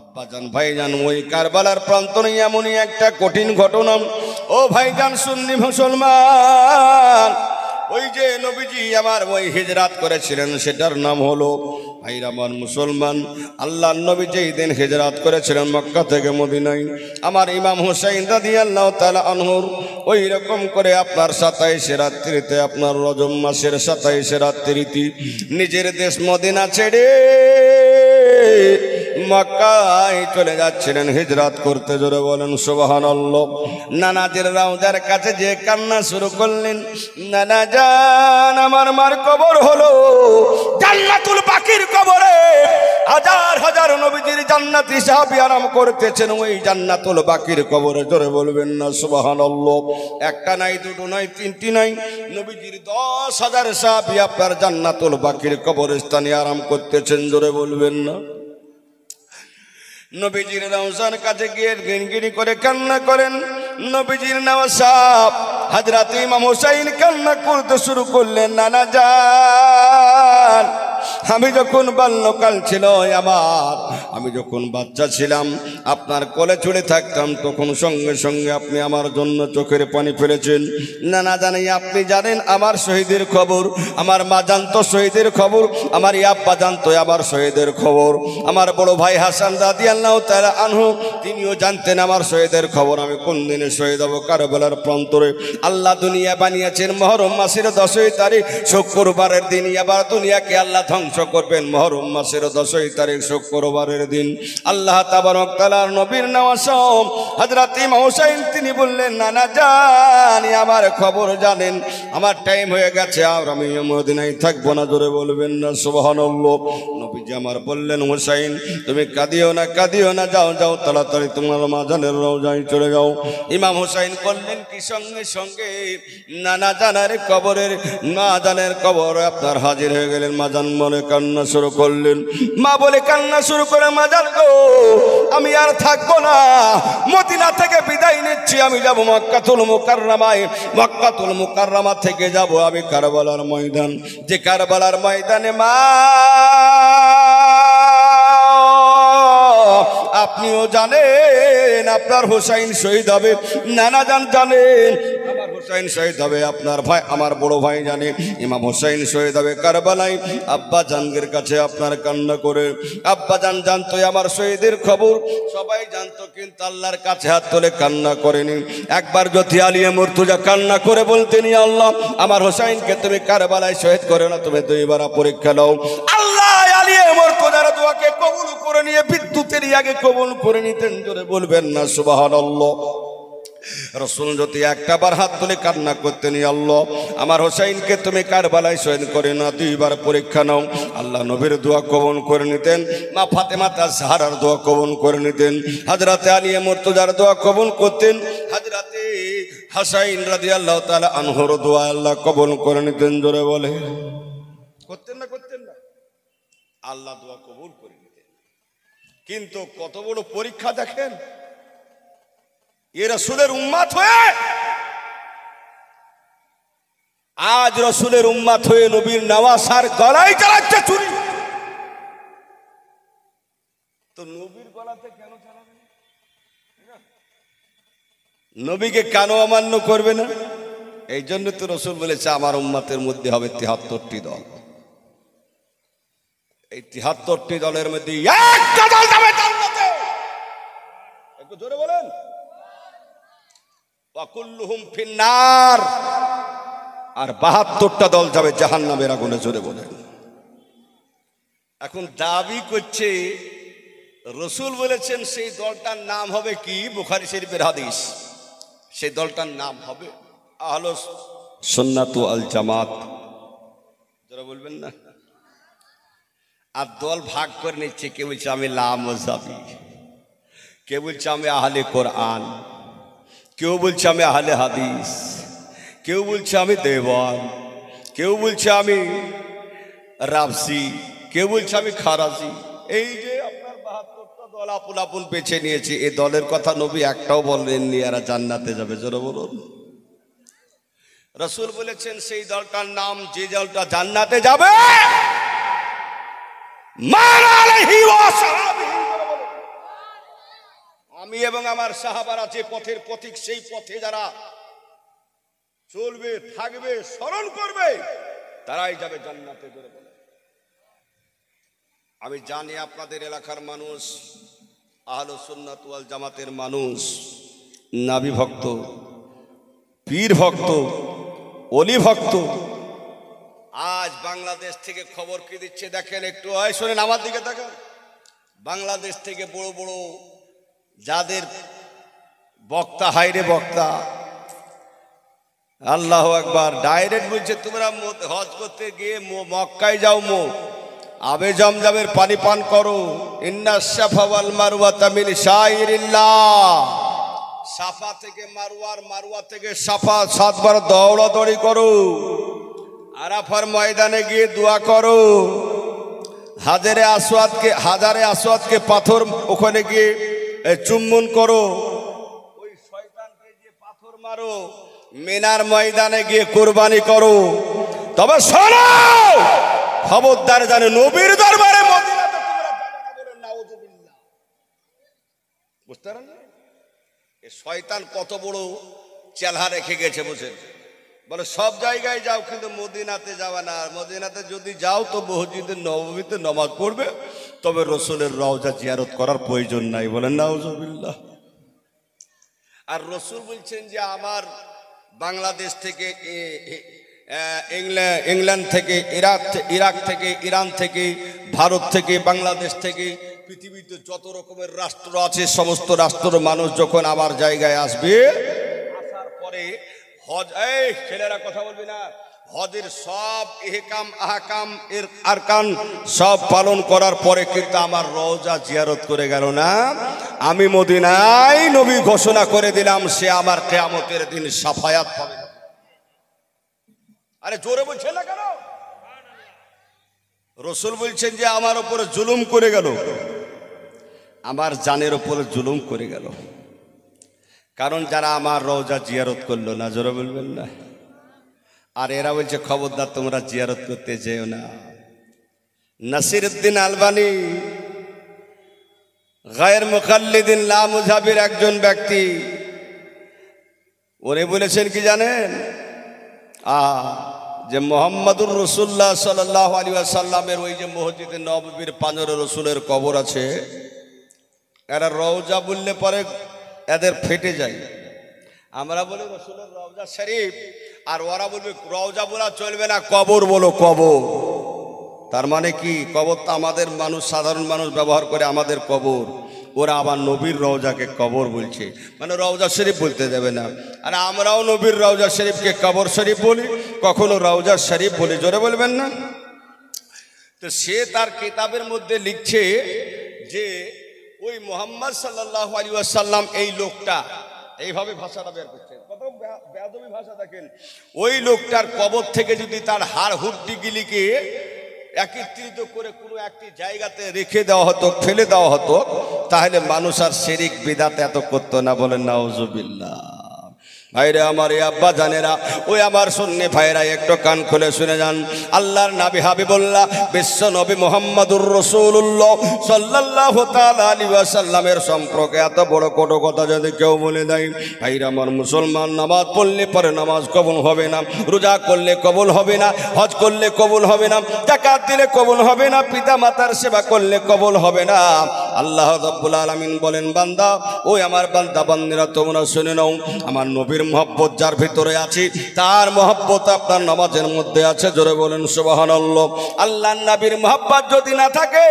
আব্বাজান ভাইজান, ওই কারবালার প্রান্তরে এমনই একটা কঠিন ঘটনা। ও ভাইজান সুন্নি মুসলমান, ওই যে নবীজি আমার ওই হিজরাত করেছিলেন সেটার নাম হলো, ভাইরা আমার মুসলমান, আল্লাহর নবী যেই দিন হিজরাত করেছিলেন মক্কা থেকে মদিনায়, আমার ইমাম হুসাইন রাদিয়াল্লাহু তাআলা আনহুর ওই রকম করে আপনার 27 রাত্রিতে, আপনার রজব মাসের 27 রাত্রিতে নিজের দেশ মদিনা ছেড়ে মক্কায় চলে যাচ্ছিলেন হিজরাত করতে। জোরে বলেন সুবহানাল্লাহ। নানাজির রাউজার কাছে যে কান্না শুরু করলেন, নানা জান আমার মার কবর হলো জান্নাতুল বাকির কবরে, হাজার হাজার নবীজির জান্নাতি সাহাবী আরাম করতেছেন ওই জান্নাতুল বাকির কবরে। জোরে বলবেন না সুবহানাল্লাহ। একটা নাই, দুটো নাই, তিনটি নাই, নবীজির 10,000 সাহাবী আপনার জান্নাতুল বাকির কবরস্থানে আরাম করতেছেন। জোরে বলবেন না। নবীজির রওজার কাছে গিয়ে গিনগিনি করে কান্না করেন। নবীজির নেওয়া সাহাব হযরত ইমাম হুসাইন কান্না করতে শুরু করলেন, নানা জান আমি যখন বাল্যকাল ছিল আমার, আমি যখন বাচ্চা ছিলাম আপনার কোলে চলে থাকতাম, তখন সঙ্গে সঙ্গে আপনি আমার জন্য চোখের পানি ফেলেছেন। নানা জানি আপনি জানেন আমার শহীদের খবর, আমার মা জানতো শহীদের খবর, আমার আব্বা জানতো আমার শহীদের খবর, আমার বড় ভাই হাসান রাদিয়াল্লাহু তাআলা আনহু তিনিও জানতেন আমার শহীদের খবর। আমি কোন দিনে শহীদ হব কারবালার প্রান্তরে। আল্লাহ দুনিয়া বানিয়েছেন মুহররম মাসের 10 তারিখ শুক্রবারের দিন, আবার দুনিয়াকে আল্লাহ ধ্বংস করবেন মুহররম মাসের 10 তারিখ শুক্রবারের দিন। আল্লাহ তাবারক তাআলার নবীর নওয়াসম হযরত ইমাম হুসাইন তিনি বললেন, নানা জানি আমার খবর জানেন, আমার টাইম হয়ে গেছে, আর আমি মদিনায় থাকবো না। জোরে বলবেন না সুবহানাল্লাহ। নবীজি আমার বললেন, হুসাইন তুমি কাঁদিও না, কাঁদিও না, যাও যাও তাড়াতাড়ি তোমার মাজানের রওজায় চলে যাও। ইমাম হুসাইন বললেন কি, সঙ্গে সঙ্গে নানা জানের কবরের, মাজানের কবর আপনার হাজির হয়ে গেলেন। মাজান মনে কান্না শুরু করলেন, মা বলে কান্না শুরু করে, মাজান গো আমি আর থাকবো না, মদিনা থেকে বিদায় নিচ্ছি, আমি যাব মক্কাতুল মুকাররমায়, মক্কাতুল মুকাররমা থেকে যাব আমি কারবালার ময়দান। যে কারবালার ময়দানে মা আপনিও জানেন আপনার হুসাইন শহীদ হবে, নানা জান জানেন আমার হুসাইন শহীদ হবে, আপনার ভাই আমার বড় ভাই জানে ইমাম হুসাইন শহীদ হবে কারবালায়। আব্বা জানগের কাছে আপনার কান্না করে, আব্বা জান জানতো আমার শহীদের খবর, সবাই জানতো, কিন্তু আল্লাহর কাছে হাত তুলে কান্না করেনি। একবার যদি আলিয়ে মুর্তজা কান্না করে বলতেন, আল্লাহ আমার হুসাইনকে তুমি কারবালায় শহীদ করে না, তুমি 2 বার পরীক্ষা নাও, আল্লাহ আলিয়ে মুর্তজার দোয়াকে কবুল করে নিয়ে বিদ্যুতের আগে কবুল করে নিতেন। জোরে বলবেন না সুবহানাল্লাহ। রাসূল যদি একটা বার হাত তুলে কান্না করতেন, আল্লাহ আমার হুসাইনকে তুমি কারবালায় শহীদ করে না, 2 বার পরীক্ষা নাও, আল্লাহ নবীর দোয়া কবুল করে নিতেন, মা ফাতেমা তাজহারার দোয়া কবুল করে নিতেন, হযরত আলী মুর্তজার দোয়া কবুল করতেন, হযরত হুসাইন রাদিয়াল্লাহু তাআলা আনহুর দোয়া আল্লাহ কবুল করে নিতেন। জোরে বলে করতেন না, করতেন না? আল্লাহ দোয়া কবুল করে নিতেন। কিন্তু কত বড় পরীক্ষা দেখেন, এ রাসূলের উম্মত হয়ে, আজ রাসূলের উম্মত হয়ে নবীর নওয়াসার গলায় চালাচ্ছে ছুরি। তো নবীর গলাতে কেন চালাবে না? নবীকে কেন অমান্য করবে না? এই জন্য তো রাসূল বলেছে আমার উম্মতের মধ্যে হবে 73টি দল। এই 73টি দলের মধ্যে একটা দল যাবে জান্নাতে। একটু জোরে বলেন, ওয়াকুল্লুহুম ফিন্নার, আর 72টা দল যাবে জাহান্নামের আগুনে। জোরে বলেন। এখন দাবি করছে রাসূল বলেছেন সেই দলটার নাম হবে কি, বুখারী শরীফের হাদিস, সেই দলটার নাম হবে আহলুস সুন্নাত ওয়াল জামাত। যারা বলবেন না, আর দল ভাগ করে নিচ্ছে, কেউ বলছে আমি লা মাযহাবী, কেউ বলছে আমি আহলে কোরআন, কেউ বলছে আমি আহলে হাদিস, কেউ বলছে আমি দেওয়ান, কেউ বলছে আমি রাবসি, কেউ বলছে আমি খারাজি। এই যে আপনার 72টা দল আপন আপন বেছে নিয়েছে, এই দলের কথা নবী একটাও বলেননি এরা জান্নাতে যাবে। জোরে বলুন। রাসূল বলেছেন সেই দলটার নাম, যে দলটা জান্নাতে যাবে, মান আলাইহি ওয়া সাহাবিহি, আমি এবং আমার সাহাবারা যে পথের পথিক, সেই পথে যারা চলবে, থাকবে, স্মরণ করবে, তারাই যাবে জান্নাতে। জোরে বলে। আমি জানি আপনাদের এলাকার মানুষ আহলে সুন্নাত ওয়াল জামাতের মানুষ, নবী ভক্ত, পীর ভক্ত, ওলি ভক্ত। আজ বাংলাদেশ থেকে খবর কি দিচ্ছে দেখেন একটু, শোনেন আমার দিকে দেখেন। বাংলাদেশ থেকে বড় বড় যাদের বক্তা, হাইরে বক্তা, আল্লাহু আকবার, ডাইরেক্ট বলছে তোমরা হজ করতে গিয়ে মক্কায় যাও, আবে জমজমের পানি পান করো। ইন্না সাফা ওয়াল মারওয়াতা মিন শাইরিল্লাহ। সাফা থেকে মারওয়ার, মারওয়া থেকে সাফা 7 বার দৌড়াদৌড়ি করো। আরাফার ময়দানে গিয়ে দোয়া করো। হাজারে আসওয়াদকে পাথর ওখানে গিয়ে চুম্বন করো। ওই শয়তানকে যে পাথর মারো, মিনার ময়দানে গিয়ে কুরবানি করো। তবে শোনো, খবরদার জানে নবীর দরবারে মদিনাতে তোমরা যাবে না, বলে নাউজুবিল্লাহ। বুঝতে পারেন না এ শয়তান কত বড় চেলা রেখে গেছে, বুঝেন? বলে সব জায়গায় যাও কিন্তু মদিনাতে যাওয়া না। আর মদিনাতে যদি যাও তো মসজিদে নববীতে নামাজ পড়বে, তবে রসুলের রওজা জিয়ারত করার প্রয়োজন নাই। বলেন নাউজুবিল্লাহ। আর রসুল বলছেন যে আমার বাংলাদেশ থেকে, ইংল্যান্ড থেকে, ইরাক থেকে, ইরান থেকে, ভারত থেকে, বাংলাদেশ থেকে, পৃথিবীতে যত রকমের রাষ্ট্র আছে সমস্ত রাষ্ট্রের মানুষ যখন আমার জায়গায় আসবে, আসার পরে হজ, এই ছেলেরা কথা বলবি না, হজের সব ইহকাম আহকাম এর আরকান সব পালন করার পরে কিন্তু আমার রওজা জিয়ারত করে গেল না, আমি মদিনায় নবী ঘোষণা করে দিলাম সে আমার কিয়ামতের দিন শাফায়াত পাবে। আরে জোরে বলছে না কেন? রসুল বলছেন যে আমার উপরে জুলুম করে গেল, আমার জানের উপরে জুলুম করে গেল। কারণ যারা আমার রওজা জিয়ারত করলো না, জোরে বলবেন না। আর এরা বলছে খবরদার তোমরা জিয়ারত করতে যেও না। নাসিরউদ্দিন আলবানী গায়ের মুখাল্লিদিন লা মুজাবির একজন ব্যক্তি, উনি বলেছেন কি জানেন? যে মোহাম্মদুর রসুল্লাহ সাল্লাল্লাহু আলাইহি ওয়াসাল্লামের ওই যে মসজিদে নববীর পাঁজরে রসুলের কবর আছে, এরা রওজা বললে পরে এদের ফেটে যায়। আমরা বলি রসুলের রওজা শরীফ, আর ওরা বলবে রওজা বলা চলবে না, কবর বলো কবর। তার মানে কি? কবর তো আমাদের মানুষ, সাধারণ মানুষ ব্যবহার করে আমাদের কবর, ওরা আবার নবীর রওজাকে কবর বলছে, মানে রওজা শরীফ বলতে দেবে না। আর আমরাও নবীর রওজা শরীফকে কবর শরীফ বলি, কখনো রওজা শরীফ বলি। জোরে বলবেন না? তো সে তার কিতাবের মধ্যে লিখছে যে ওই মুহাম্মদ সাল্লাল্লাহু আলাইহি ওয়াসাল্লাম, এই লোকটা এইভাবে ভাষাটা বের করছেন, কত বেয়াদবি ভাষা দেখেন। ওই লোকটার কবর থেকে যদি তার হাড় হুড্ডিগুলিকে একত্রিত করে কোনো একটি জায়গাতে রেখে দেওয়া হতো, ফেলে দেওয়া হতো, তাহলে মানুষ আর শিরিক বিদআত এত করতো না। বলেন নাউজুবিল্লাহ। ভাইরা আমার, এই আব্বা জানেরা, ওই আমার সুন্নি ভাইরা একটু কান খুলে শুনে যান। আল্লাহর নবী হাবিবুল্লাহ বিশ্ব নবী মুহাম্মদুর রাসূলুল্লাহ সাল্লাল্লাহু তাআলা আলাইহি ওয়াসাল্লামের সম্পর্কে এত বড় কটু কথা যদি কেউ বলে দেয়, ভাইরা আমার মুসলমান, নামাজ পড়লে পরে নামাজ কবুল হবে না, রোজা করলে কবুল হবে না, হজ করলে কবুল হবে না, যাকাত দিলে কবুল হবে না, পিতা মাতার সেবা করলে কবুল হবে না। আল্লাহ রাব্বুল আলামিন বলেন, বান্দা, ওই আমার বান্দা বান্দিরা তোমরা শুনে নাও, আমার নবীর মহব্বত যার ভিতরে আছে তার মহব্বত আপনার নামাজের মধ্যে আছে। জোরে বলেন সুবহানাল্লাহ। আল্লাহর নবীর মহব্বত যদি না থাকে,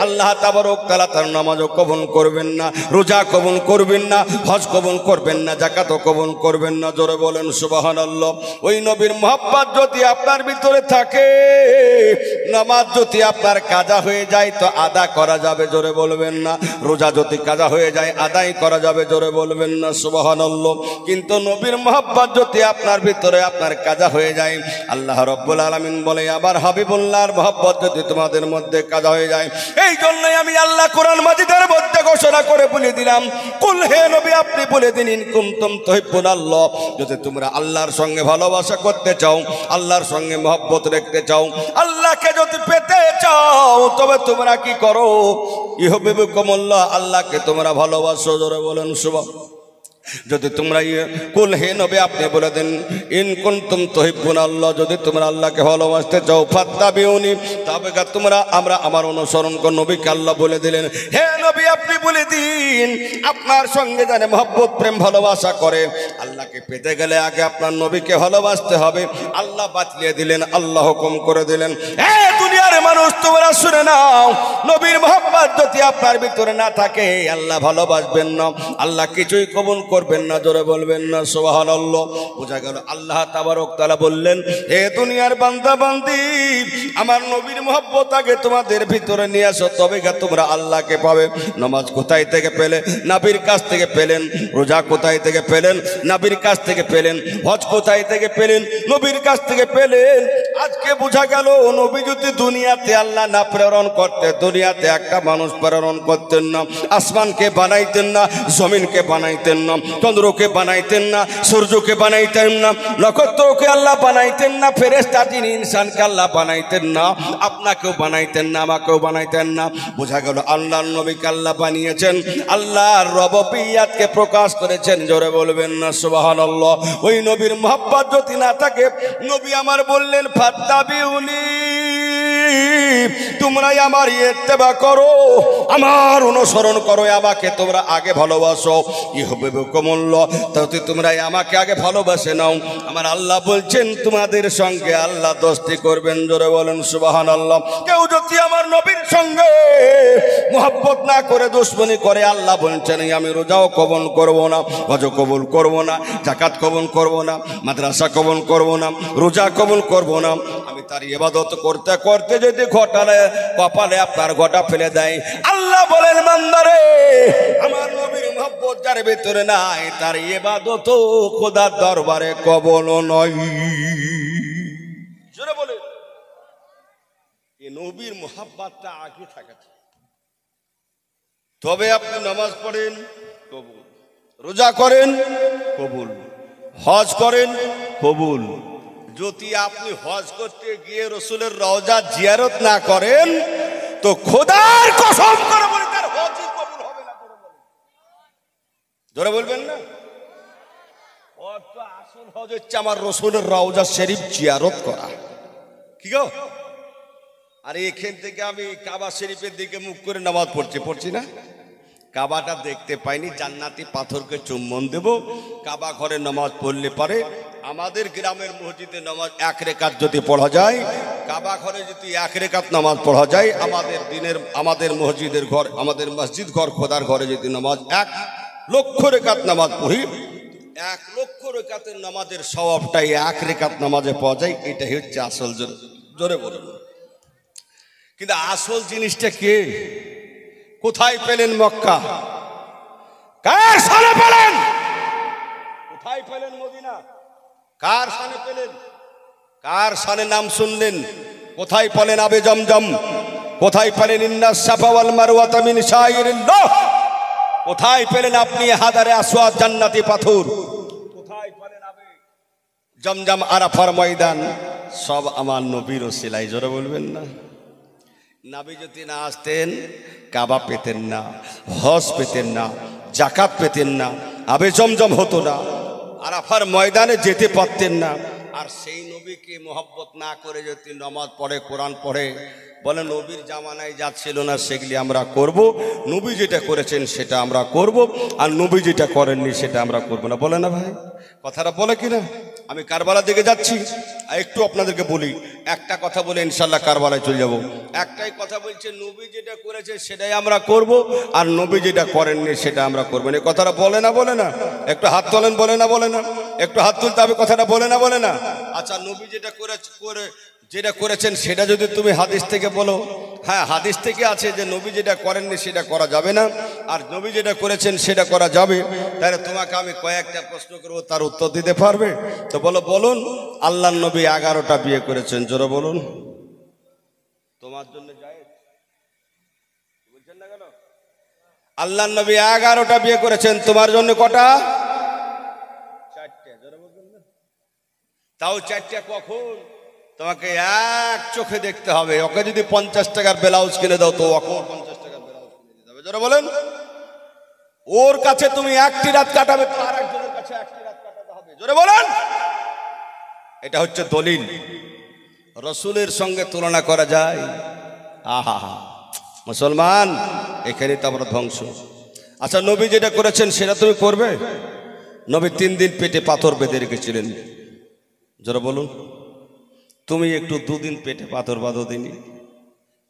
আল্লাহ তাবারক তাআলা তার নামাজও কবুল করবেন না, রোজা কবুল করবেন না, হজ কবুল করবেন না, যাকাতও কবুল করবেন না। জোরে বলেন সুবহানাল্লাহ। ওই নবীর মহব্বত যদি আপনার ভিতরে থাকে, নামাজ যদি আপনার কাজা হয়ে যায় তো আদা করা যাবে। জোরে বলবেন না। রোজা যদি কাজা হয়ে যায় আদায় করা যাবে। জোরে বলবেন না সুবহানাল্লাহ। কিন্তু নবীর মহব্বত যদি আপনার ভিতরে আপনার কাজা হয়ে যায়, আল্লাহ রাব্বুল আলামিন বলে আবার হাবিবুল্লাহর মহব্বত যদি তোমাদের মধ্যে কাজা হয়ে যায়, এই জন্যই আমি আল্লাহ কোরআন মাজিদের মধ্যে ঘোষণা ঘোষণা করে বলে দিলাম, কুল হে নবী আপনি বলে দিন, ইন কুনতুম তুহিব্বুনাল্লাহ, যদি তোমরা আল্লাহর সঙ্গে ভালোবাসা করতে চাও, আল্লাহর সঙ্গে মহব্বত রাখতে চাও, আল্লাহকে যদি পেতে চাও, তবে তোমরা কি করো? ইউহিব্বুকুমুল্লাহ, আল্লাহকে তোমরা ভালোবাসো। জোরে বলেন সুবহান। যদি তোমরা কুল হে নবী আপনি বলে দেন, ইন কুনতুম তুহিব্বুনাল্লাহ, যদি তোমরা আল্লাহকে ভালোবাসতে চাও, ফাত্তাবিউনি, তবে তোমরা আমার অনুসরণ কর। নবীকে আল্লাহ বলে দিলেন, হে নবী আপনি বলে দিন, আপনার সঙ্গে জানে মহব্বত প্রেম ভালোবাসা করে, আল্লাহকে পেতে গেলে আগে আপনার নবীকে ভালোবাসতে হবে। আল্লাহ বাতলিয়ে দিলেন, আল্লাহ হুকুম করে দিলেন, হে দুনিয়ার মানুষ তোমরা শুনে নাও, নবীর মহব্বত যদি আপনার ভিতরে না থাকে, আল্লাহ ভালোবাসবেন না, আল্লাহ কিছুই কবুল করবেন না। জোরে বলবেন না সুবহানাল্লাহ। বোঝা গেল আল্লাহ তাবারক তাআলা বললেন, হে দুনিয়ার বান্দা বান্দি, আমার নবীর মহব্বত আগে তোমাদের ভিতরে নিয়ে আসো, তবে তোমরা আল্লাহকে পাবে। নামাজ কোথায় থেকে পেলে? নবীর কাছ থেকে পেলেন। রোজা কোথায় থেকে পেলেন? নবীর কাছ থেকে পেলেন। হজ কোথায় থেকে পেলেন? নবীর কাছ থেকে পেলেন। আজকে বোঝা গেল, নবী যদি দুনিয়াতে আল্লাহ না প্রেরণ করতে, দুনিয়াতে একটা মানুষ প্রেরণ করতেন না, আসমানকে বানাইতেন না, জমিনকে বানাইতেন না, চন্দ্রকে বানাইতেন না, সূর্যকে বানাইতেন না, নক্ষত্রকে আল্লাহ বানাইতেন না, ফেরেশতা জিন ইনসানকে আল্লাহ বানাইতেন না, আপনাকেও বানাইতেন না, আমাকেও বানাইতেন না। বোঝা গেল আল্লাহর নবীকে আল্লাহ বানিয়েছেন, আল্লাহর রব্বিয়াতকে প্রকাশ করেছেন। জোরে বলবেন না সুবহানাল্লাহ। ওই নবীর মহব্বত যদি না থাকে, নবী আমার বললেন, ফাত্তাবিউনি, তোমরাই আমার ইত্তেবা করো, আমার অনুসরণ করো, আমাকে তোমরা আগে ভালোবাসো। ইউহিব্বুকুমুল্লাহ, তাতে তোমরা আমাকে আগে ভালোবাসে নাও। আমার আল্লাহ বলছেন, তোমাদের সঙ্গে আল্লাহ দোস্তি করবেন। জোরে বলেন সুবহানাল্লাহ। কেউ যদি আমার নবীর সঙ্গে মহব্বত না করে দুশমনি করে, আল্লাহ বলছেন, আমি রোজাও কবুল করব না, হজও কবুল করব না, যাকাত কবুল করব না, মাদ্রাসা কবুল করব না, রোজা কবুল করব না। আমি তার ইবাদত করতে করতে যদি ঘটালে কপালে আপনার ঘটা ফেলে দেয়, আল্লাহ বলেন, বান্দারে, আমার নবীর মহব্বত যার ভিতরে নাই, তার ইবাদত খোদার দরবারে কবুল নয়। জোরে বলে, এই নবীর মহব্বতটা আগে থাকা, তবে আপনি নামাজ পড়েন কবুল, রোজা করেন কবুল, হজ করেন কবুল। যদি আপনি হজ করতে গিয়ে রসুলের রওজা জিয়ারত না করেন, তো খোদার কসম করে বলে তার হজই কবুল হবে না। ধরে বলবেন না, আসল হজ হচ্ছে আমার রসুলের রওজা শরীফ জিয়ারত করা। কি গো, আর এখান থেকে আমি কাবা শরীফের দিকে মুখ করে নামাজ পড়ছি না, কাবাটা দেখতে পাইনি, জান্নাতি পাথরকে চুম্বন দেব। কাবা ঘরে নামাজ পড়লে পারে, আমাদের গ্রামের মসজিদে নামাজ এক রেকাত যদি পড়া যায়, কাবা ঘরে যদি এক রেকাত নামাজ পড়া যায়, আমাদের মসজিদের ঘর, আমাদের মসজিদ ঘর খোদার ঘরে যদি নামাজ 1 লক্ষ রেকাত নামাজ পড়ি, 1 লক্ষ রেকাতের নামাজের সওয়াবটাই 1 রেকাত নামাজে পাওয়া যায়। এটাই হচ্ছে আসল। জোরে বলুন। কিন্তু আসল জিনিসটা কে? কোথায় পেলেন? মক্কা। কার সানে পেলেন? কোথায় পেলেন? মদিনা। কার সানে পেলেন? কার সানে নাম শুনলেন? কোথায় পেলেন আবে জমজম? কোথায় পেলেন ইন্নাস সাফা ওয়াল মারওয়াতা মিন শাইরিল্লাহ? কোথায় পেলেন আপনি হাজারে আসওয়াদ জান্নাতি পাথর? কোথায় পেলেন আবে জমজম আরাফার ময়দান? সব আমার নবীর ওসিলায়। জোরে বলবেন না। নবী যদি না আসতেন, কাবা পেতেন না, হজ পেতেন না, যাকাত পেতেন না, আবে জমজম হতো না, আরাফার ময়দানে যেতে পারতেন না। আর সেই নবীকে মহব্বত না করে যদি নামাজ পড়ে, কোরআন পড়ে, বলে নবীর জামানায় যা ছিল না সেগুলি আমরা করব, নবী যেটা করেছেন সেটা আমরা করব, আর নবী যেটা করেননি সেটা আমরা করব না। বলে না ভাই, কথাটা বলে কিনা? আমি কারবালার দিকে যাচ্ছি, একটু আপনাদেরকে বলি, একটা কথা বলে ইনশাল্লাহ কারবালায় চলে যাব। একটাই কথা বলছে, নবী যেটা করেছে সেটাই আমরা করব, আর নবী যেটা করেননি সেটা আমরা করব না। কথাটা বলে না? বলে না? একটু হাত তোলেন। বলে না? বলে না? একটু হাত তুলতে হবে। কথাটা বলে না? বলে না? আচ্ছা, নবী যেটা করেছেন সেটা যদি তুমি হাদিস থেকে বলো, হ্যাঁ হাদিস থেকে আছে যে নবী যেটা করেননি সেটা করা যাবে না, আর নবী যেটা করেছেন সেটা করা যাবে, তাহলে তোমাকে আমি কয়েকটা প্রশ্ন করবো, তার উত্তর দিতে পারবে তো? বলুন। আল্লাহর নবী 11টা বিয়ে করেছেন। জোরে বলুন। তোমার জন্য জায়েজ বলছেন না কেন? আল্লাহর নবী 11টা বিয়ে করেছেন, তোমার জন্য কটা? 4টে। জোরে বলবেন না? তাও 4টে কখন? তোমাকে এক চোখে দেখতে হবে। ওকে যদি 50 টাকার ব্লাউজ কিনে দাও তো ওকে 50 টাকার ব্লাউজ কিনে দিতে হবে। জোরে বলেন। ওর কাছে তুমি একটি রাত কাটাবে তো আরেকজনের কাছে একটি রাত কাটাতে হবে। জোরে বলেন। এটা হচ্ছে দলিল। রসুলের সঙ্গে তুলনা করা যায়? আহা হা, মুসলমান এখানে তো আমরা ধ্বংস। আচ্ছা, নবী যেটা করেছেন সেটা তুমি করবে? নবী 3 দিন পেটে পাথর বেঁধে রেখেছিলেন। যারা বলুন, তুমি একটু 2 দিন পেটে পাথর বাঁধো দিনি,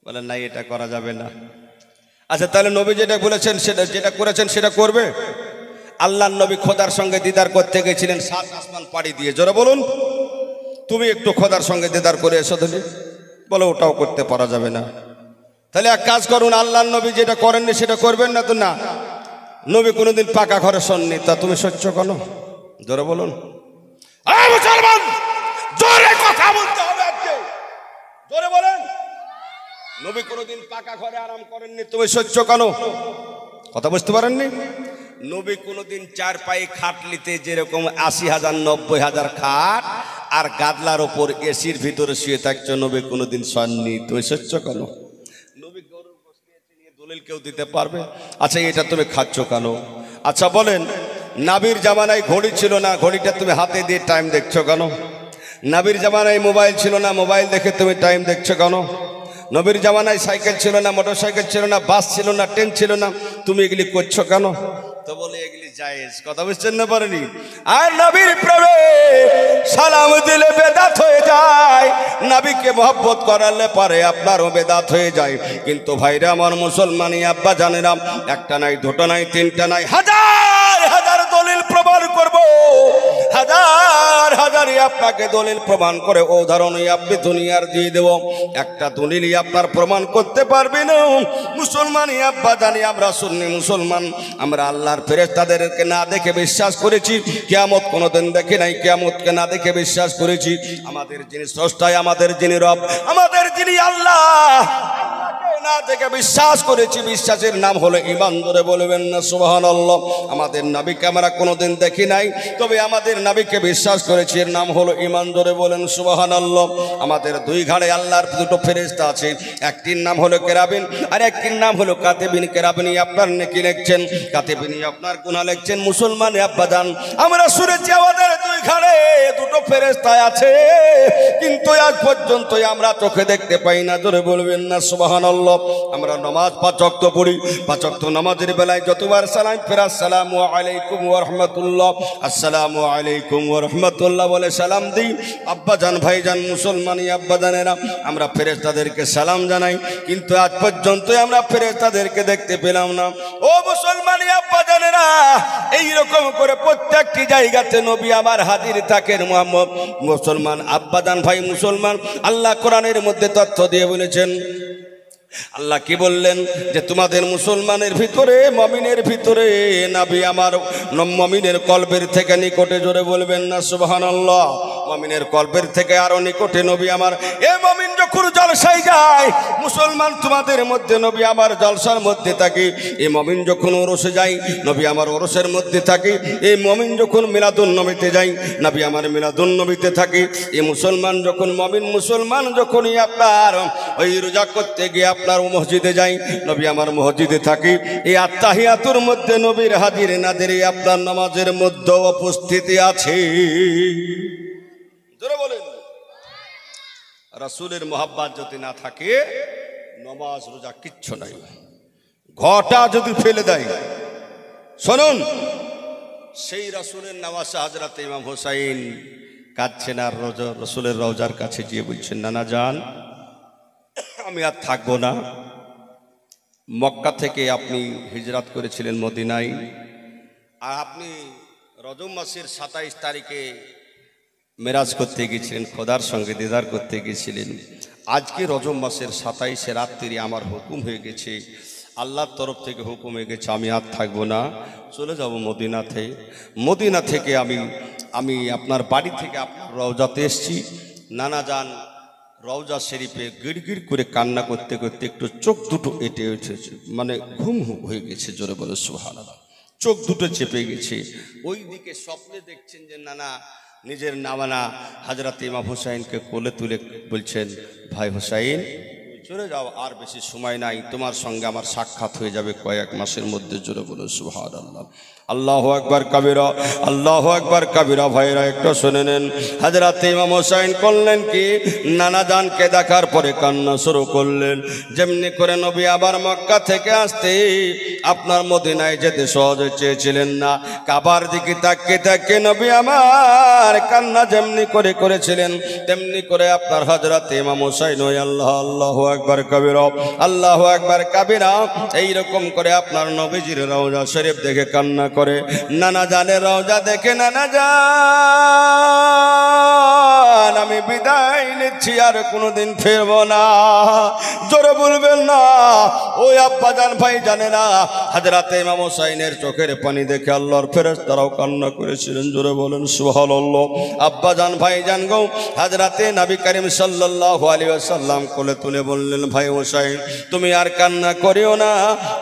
বলেন নাই এটা করা যাবে না। আচ্ছা, তাহলে নবী যেটা বলেছেন যেটা করেছেন সেটা করবে? আল্লাহর নবী খোদার সঙ্গে দিদার করতে গেছিলেন 7 আসমান পাড়ি দিয়ে। যারা বলুন, তুমি একটু খোদার সঙ্গে দিদার করে এসো দিলি, বলো ওটাও করতে পারা যাবে না। তাহলে এক কাজ করুন, আল্লাহর নবী যেটা করেননি সেটা করবেন না তো? না, নবী কোনোদিন পাকা ঘরে শোননি, তা তুমি সহ্য কেন? জোরে বলুন। মুসলমান, জোরে কথা বলতে হবে আজকে। জোরে বলেন। নবী কোনোদিন পাকা ঘরে আরাম করেননি, তুমি সহ্য কেন? কথা বুঝতে পারেননি? নবী কোনোদিন 4 পায়ে খাটলিতে যেরকম 80,000 90,000 খাট আর গাদলার ওপর এসির ভিতরে শুয়ে থাকছো, নবী কোনোদিন শোননি, তুমি সহ্য কেন? নবী গরুর গোশত নিয়ে দলিল কেউ দিতে পারবে? আচ্ছা, এটা তুমি খাচ্ছ কেন? আচ্ছা বলেন, নবীর জামানায় ঘড়ি ছিল না, ঘড়িটা তুমি হাতে দিয়ে টাইম দেখছো কেন? নবীর জামানায় মোবাইল ছিল না, মোবাইল দেখে তুমি টাইম দেখছো কেন? নবীর জামানায় সাইকেল ছিল না, মোটর সাইকেল ছিল না, বাস ছিল না, ট্রেন ছিল না, তুমি এগুলি করছো কেন? তো বলে এগুলি জায়েজ। কথা বুঝছেন না পারেনি? আর নবীর প্রেমে সালাম দিলে বেদাত হয়ে যায়, নবীকে মহব্বত করালে পারে আপনারও বেদাত হয়ে যায়। কিন্তু ভাইরা আমার, মুসলমানি আব্বা জানেরা, একটা নাই, দুটো নাই, 3টা নাই, হাজার হাজার দলিল প্রমাণ করব, হাজার হাজারই আপনাকে দলিল প্রমাণ করে উদাহরণই আপনি দুনিয়ার দিয়ে দেব। একটা দলিলই আপনার প্রমাণ করতে পারবে না। মুসলমানই আব্বা জানি, আমরা সুন্নি মুসলমান, আমরা আল্লাহর ফেরেশতাদেরকে না দেখে বিশ্বাস করেছি, কিয়ামত কোনোদিন দেখে নাই, কিয়ামতকে না দেখে বিশ্বাস করেছি। আমাদের যিনি স্রষ্টা, আমাদের যিনি রব, আমাদের যিনি আল্লাহ, না থেকে বিশ্বাস করেছি, বিশ্বাসের নাম হলো ঈমান। ধরে বলবেন না সুবহানাল্লাহ। আমাদের নবীকে আমরা কোনোদিন দেখি নাই, তবে আমাদের নবীকে বিশ্বাস করেছি, এর নাম হলো ঈমান। ধরে বলেন সুবহানাল্লাহ। আমাদের 2 ঘাড়ে আল্লাহর 2টো ফেরেশতা আছে, একটির নাম হলো কেরাবিন আর একটির নাম হলো কাতিবিন। কেরাবিনী আপনার নেকি লিখছেন, কাতিবিনী আপনার গুনাহ লিখছেন। মুসলমান আব্বাজান, আমরা শুনেছি আমাদের 2 ঘাড়ে 2টো ফেরেশতা আছে, কিন্তু আজ পর্যন্ত আমরা চোখে দেখতে পাই না। ধরে বলবেন না সুবহানাল্লাহ। আমরা নামাজ 5 ওয়াক্ত পড়ি, 5 ওয়াক্ত নামাজের বেলায় যতবার সালাম ফেরা, আসসালামু আলাইকুম ওয়া রাহমাতুল্লাহ, আসসালামু আলাইকুম ওয়া রাহমাতুল্লাহ বলে সালাম দিই। আব্বাজান, ভাইজান, মুসলমানি আব্বাজানেরা, আমরা ফেরেশতাদেরকে সালাম জানাই, কিন্তু আজ পর্যন্ত আমরা ফেরেশতাদেরকে দেখতে পেলাম না। ও মুসলমানি আব্বাজানেরা, এই রকম করে প্রত্যেকটি জায়গাতে নবী আমার হাজির থাকেন। মুহাম্মদ মুসলমান আব্বাজান, ভাই মুসলমান, আল্লাহ কোরআনের মধ্যে তথ্য দিয়ে বলেছেন, আল্লাহ কি বললেন, যে তোমাদের মুসলমানের ভিতরে, মমিনের ভিতরে নবী আমার মমিনের কলবের থেকে নিকটে। জোরে বলবেন না সুবহানাল্লাহ। মমিনের কলবের থেকে আরো নিকটে নবী আমার। এ মমিন যখন জলসায় যায়, মুসলমান তোমাদের মধ্যে নবী আমার জলসার মধ্যে থাকে। এই মমিন যখন ওরসে যায়, নবী আমার ওরসের মধ্যে থাকে। এই মমিন যখন মিলাদুন নবীতে যায়, নবী আমার মিলাদুন নবীতে থাকে। এই মুসলমান যখন মমিন মুসলমান যখনই আপনার ওই রোজা করতে গিয়ে আপনার মসজিদে যাই, নবী আমার মসজিদে থাকি। এই আত্তাহিয়াতুর মধ্যে নবীর হাজির নাজির আপনার নামাজের মধ্যে উপস্থিতি আছে। জোরে বলেন। রাসূলের মহব্বত যদি না থাকে, নামাজ রোজা কিচ্ছু নাই। ঘটা যদি ফেলে দেয়, শুনুন, সেই রাসূলের নওয়াসা হযরত ইমাম হুসাইন কাঁদছেন আর রাসূলের রওজার কাছে গিয়ে বলছেন, নানা জান, আমি আর থাকবো না। মক্কা থেকে আপনি হিজরত করেছিলেন মদিনায়, আর আপনি রজব মাসের 27 তারিখে মেরাজ করতে গিয়েছিলেন, খোদার সঙ্গে দিদার করতে গিয়েছিলেন। আজকে রজব মাসের 27 রাত্রি আমার হুকুম হয়ে গেছে, আল্লাহর তরফ থেকে হুকুম হয়ে গেছে, আমি আর থাকবো না, চলে যাব মদিনাতে। মদিনা থেকে আমি আপনার বাড়ি থেকে আপনার রওজাতে এসেছি। নানা যান, রওজা শরীফে গিড়গিড় করে কান্না করতে করতে একটু চোখ দুটো এঁটে উঠেছে, মানে ঘুম হয়ে গেছে, জোরে বলে সুবহানাল্লাহ। চোখ দুটো চেপে গেছে। ওই দিকে স্বপ্নে দেখছেন যে নানা নিজের নামানা হযরত ইমাম হুসাইনকে কোলে তুলে বলছেন, ভাই হুসাইন চলে যাও, আর বেশি সময় নাই, তোমার সঙ্গে আমার সাক্ষাৎ হয়ে যাবে কয়েক মাসের মধ্যে, জোরে বলে সুবহানাল্লাহ। আল্লাহু আকবার কাবীরা, আল্লাহু আকবার কাবীরা। ভাইরা একটু শুনে নেন, হযরত ইমাম হুসাইন করলেন কি, নানা জানকে দেখার পরে কান্না শুরু করলেন। যেমনি করে নবী আবার মক্কা থেকে আসতে আপনার মদিনায় যেতে সহজে চেয়েছিলেন না, কাবার দিকে তাকিয়ে তাকিয়ে নবী আমার কান্না যেমনি করে করেছিলেন, তেমনি করে আপনার হযরত ইমাম হুসাইন ওই আল্লাহু আকবার কাবীরা, আল্লাহু আকবার কাবীরা এইরকম করে আপনার নবীজির রওজা শরীফ দেখে কান্না করে। নানা জানের রওজা দেখে, নানা জান আমি বিদায় নিচ্ছি, আর কোনোদিন ফিরবো না। জোরে বলবেন না। ওই আব্বা জান ভাই জানে না, হযরত ইমাম হুসাইনের চোখের পানি দেখে আল্লাহর ফেরেশতারাও কান্না করেছিলেন, জোরে বলেন সুবহানাল্লাহ। আব্বা জান ভাই জান গো, হযরত নবী করিম সাল্লাল্লাহু আলাইহি ওয়াসাল্লাম কোলে তুলে বললেন, ভাই হুসাইন তুমি আর কান্না করিও না,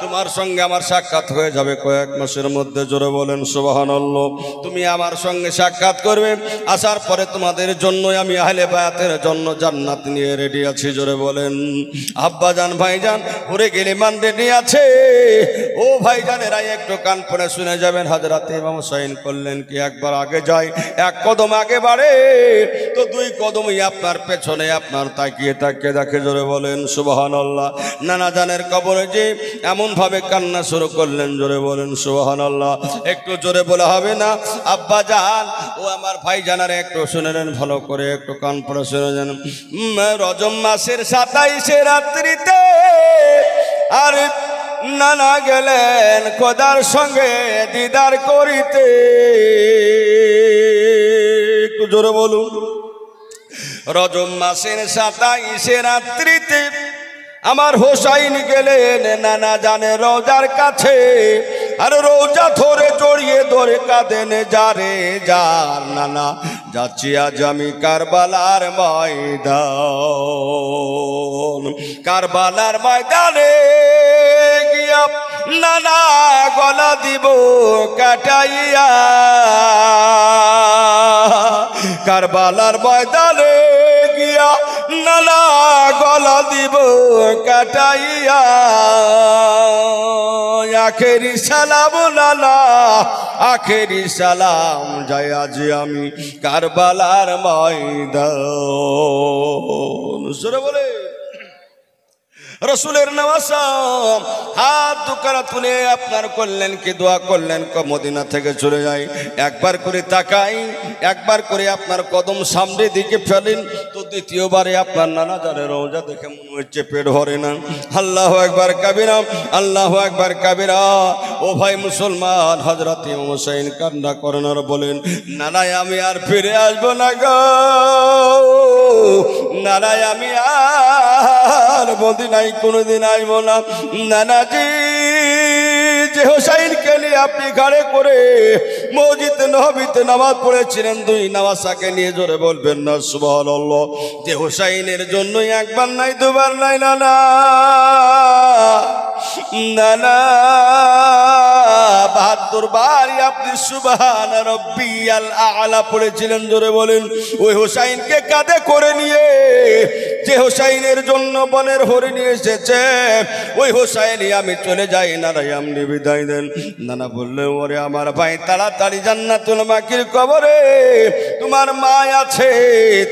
তোমার সঙ্গে আমার সাক্ষাৎ হয়ে যাবে কয়েক মাসের মধ্যে, জোরে বলেন সুবহানাল্লাহ। তুমি আমার সঙ্গে সাক্ষাৎ করবে, আসার পরে তোমাদের জন্য আমি আহলে বায়াতের জন্য জান্নাত নিয়ে রেডি আছি, জোরে বলেন। আব্বা জান ভাই জান পুরে গেলিমান রেডি আছে। ও ভাই জানেরা একটু কান পড়ে শুনে যাবেন, হযরত ইমাম হুসাইন করলেন কি, একবার আগে যায়, এক কদম আগে বাড়ে তো দুই কদমই আপনার পেছনে আপনার তাকিয়ে তাকিয়ে দেখে, জোরে বলেন সুবহানাল্লাহ। নানা জানের কবরে যে এমন ভাবে কান্না শুরু করলেন, জোরে বলেন সুবহানাল্লাহ। একটু জোরে বলা হবে না? আব্বা জান ও আমার ভাই জানারে একটু শুনে নেন ভালো করে, একটু কান পড়ে শুনে নেন। রজব মাসের 27 রাত্রিতে আর নানা গেলেন খোদার সঙ্গে দিদার করিতে, একটু জোরে বলুন। রজব মাসের 27 রাত্রিতে আমার হুসাইন গেলেন নানা জানের রওজার কাছে, আর রওজা ধরে জড়িয়ে ধরে কাঁদেন, যারে যার নানা যাচ্ছি আজ আমি কারবালার ময়দান, কারবালার ময়দানে গিয়া নানা গলা দিব কাটাইয়া, কারবালার ময়দানে গিয়া নানা গলা দিব কাটাইয়া, আখেরি সালাম নানা আখেরি সালাম যায় আজ আমি কারবালার ময়দান, জোরে বলে রসুলের নওয়াজা হাত দুখানা তুলে আপনার করলেন কি, দোয়া করলেন, মদিনা থেকে চলে যায়, একবার করে তাকাই, একবার করে আপনার কদম সামনের দিকে ফেলেন, তো দ্বিতীয়বারে আপনার নানা জানের রওজা দেখে মনে হচ্ছে পেট ভরে না। আল্লাহু আকবার কাবীরা, আল্লাহু আকবার কাবীরা। ও ভাই মুসলমান, হযরত ইমাম হুসাইন কান্না করেন আর বলেন, নানাই আমি আর ফিরে আসবো না গো, নানাই আমি আর মদিনায় কোনোদিন আসবো না। নানাজি যে হুসাইনকে নিয়ে আপনি ঘাড়ে করে মসজিদ নববীতে নামাজ পড়েছিলেন, দুই নামাজকে নিয়ে জোরে বলবেন না সুবহানাল্লাহ। যে হুসাইনের জন্য একবার নাই দুবার নাই নানা, নানা 72 বারই আপনি সুবহান রাব্বিয়াল আ'লা পড়েছিলেন, জোরে বলেন। ওই হুসাইনকে কাঁধে করে নিয়ে যে হুসাইনের জন্য বনের হরিণ এসেছে, ওই হুসাইনই আমি চলে যাই, নানা আপনি বিদায় দেন। নানা বললেন, ওরে আমার ভাই তাড়াতাড়ি জান্নাতুল বাকির কবরে তোমার মা আছে,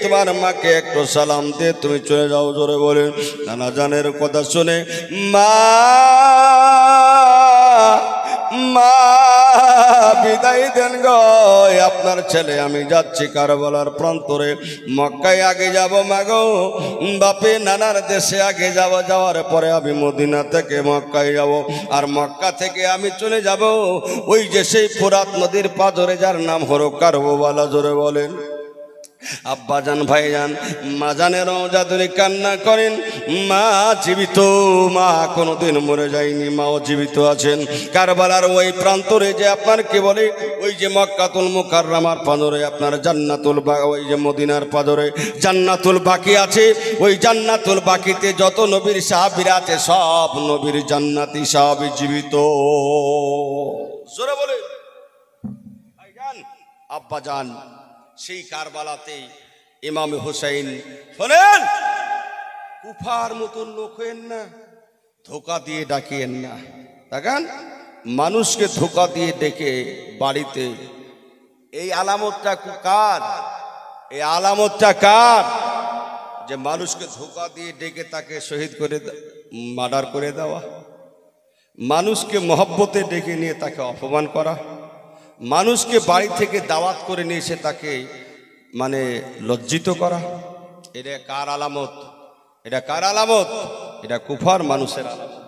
তোমার মাকে একটু সালাম দিয়ে তুমি চলে যাও, জোরে বলেন। নানা জানের কথা শুনে মা মা বিদায় দেন গো, আপনার ছেলে আমি যাচ্ছি কারবালার প্রান্তরে, মক্কায় আগে যাব মাগো, বাপে নানার দেশে আগে যাব, যাওয়ার পরে আমি মদিনা থেকে মক্কায় যাব, আর মক্কা থেকে আমি চলে যাব ওই যে সেই ফুরাত নদীর পাদরে যার নাম হলো কারবালা, জোরে বলেন। আব্বাজান ভাইজান মাজানের রওজা ধরে কান্না করেন। মা জীবিত, মা কোনোদিন মরে যায়নি, মাও জীবিত আছেন। কারবালার ওই প্রান্তরে যে আপনার কি বলে ওই যে মক্কাতুল মুকাররমার পাদরে আপনার জান্নাতুল ওই যে মদিনার পাদরে জান্নাতুল বাকি আছে। ওই জান্নাতুল বাকিতে যত নবীর সাহাবীরা আছে সব নবীর জান্নাতি সাহাবী জীবিত। জোরে বলে ভাইজান আব্বাজান সেই কারবালাতে ইমাম হুসাইন, শোনেন, কুফার মতন লোক হইন না, ধোকা দিয়ে ডাকিয়েন না। দেখেন মানুষকে ধোকা দিয়ে ডেকে বাড়িতে, এই আলামতটা কার? এই আলামতটা কার? যে মানুষকে ধোকা দিয়ে ডেকে তাকে শহীদ করে মার্ডার করে দেওয়া, মানুষকে মহব্বতে ডেকে নিয়ে তাকে অপমান করা, মানুষকে বাড়ি থেকে দাওয়াত করে নিয়ে এসে তাকে মানে লজ্জিত করা। এটা কার আলামত? এটা কার আলামত? এটা কুফার মানুষের আলামত।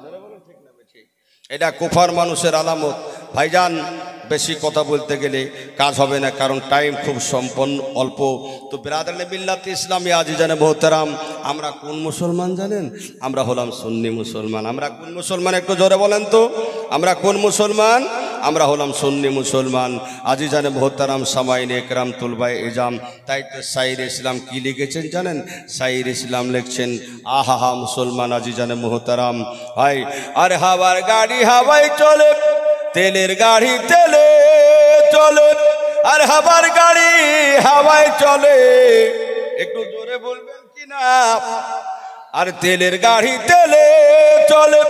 এটা কুফার মানুষের আলামত। ভাইজান বেশি কথা বলতে গেলে কাজ হবে না, কারণ টাইম খুব সম্পন্ন অল্প। তো বিরাদরানে মিল্লাত ইসলামী আজিজানে মোহতারাম, আমরা কোন মুসলমান জানেন? আমরা হলাম সুন্নি মুসলমান। আমরা কোন মুসলমান একটু জোরে বলেন তো? আমরা কোন মুসলমান? আমরা হলাম সুন্নি মুসলমান। আজিজানে মোহতারাম সামাইনে একরাম তুলবাই এজাম। তাই তো সাইর ইসলাম কি লিখেছেন জানেন? সাইর ইসলাম লিখছেন, আহা মুসলমান আজিজানে মোহতারাম, ভাই আরে হাওয়ার গাড়ি হাওয়ায় চলে, তেলের গাড়ি তেলে চলে, আর হাওয়ার গাড়ি হাওয়ায় চলে। একটু জোরে বলবেন কিনা? আর তেলের গাড়ি তেলে চলে,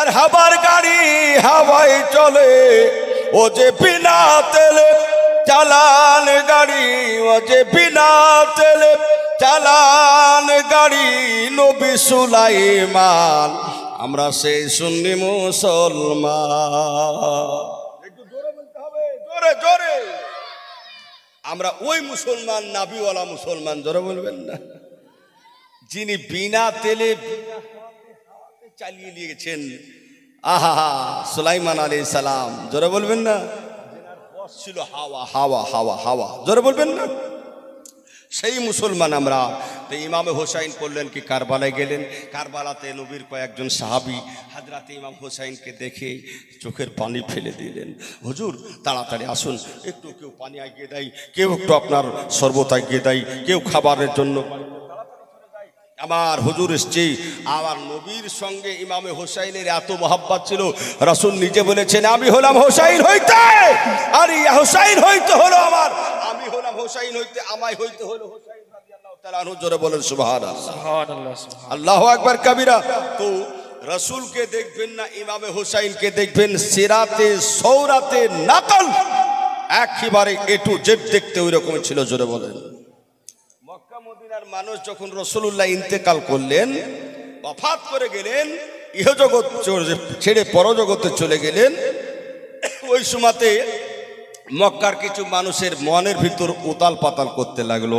আর হাওয়ার গাড়ি হাওয়ায় চলে। ও যে বিনা তেলে চালান গাড়ি, ও যে বিনা তেলে চালান গাড়ি, নবী সুলাইমান, আমরা সেই সুন্নি মুসলমান। একটু জোরে বলতে হবে, জোরে জোরে। আমরা ওই মুসলমান, নাবিওয়ালা মুসলমান। জোরে বলবেন না? যিনি বিনা তেলে চালিয়ে নিয়ে গেছেন, আহা সুলাইমান আলাইহিস সালাম। জোরে বলবেন না? যেনার বস ছিল হাওয়া, হাওয়া হাওয়া হাওয়া। জোরে বলবেন না? সেই মুসলমান আমরা। তো ইমামে হোসাইন করলেন কি কারবালায় গেলেন। কারবালাতে নবীর কয়েকজন সাহাবী হযরত ইমাম হোসাইনকে দেখে চোখের পানি ফেলে দিলেন। হুজুর তাড়াতাড়ি আসুন, একটু কেউ পানি এগিয়ে দেয়, কেউ একটু আপনার শরবত এগিয়ে দেয়, কেউ খাবারের জন্য। আমার হুজুর এসছে। আমার নবীর সঙ্গে ইমামে হোসাইনের এত মহব্বত ছিল, রাসূল নিজে বলেছেন, আমি হলাম হোসাইন হইতে, আর হোসাইন হইতে হলো আমার, আমি হলাম হোসাইন হইতে, আমায় হইতে হলো হোসাইন রাদিয়াল্লাহু তাআলা আনহু। জোরে বলেন সুবহানাল্লাহ, সুবহানাল্লাহ, আল্লাহু আকবার কবীরা। তো রাসূলকে দেখবেন না, ইমামে হোসাইনকে দেখবেন সিরাতে সৌরাতে নাকল একেবারে এ টু জেড দেখতে ওই রকম ছিল। জোরে বলেন। মক্কা মদিনার মানুষ যখন রাসূলুল্লাহ ইন্তেকাল করলেন, ওফাত করে গেলেন, ইহজগৎ ছেড়ে পরজগতে চলে গেলেন, ওই সময়তে মক্কার কিছু মানুষের মনের ভিতর উতাল পাতাল করতে লাগলো।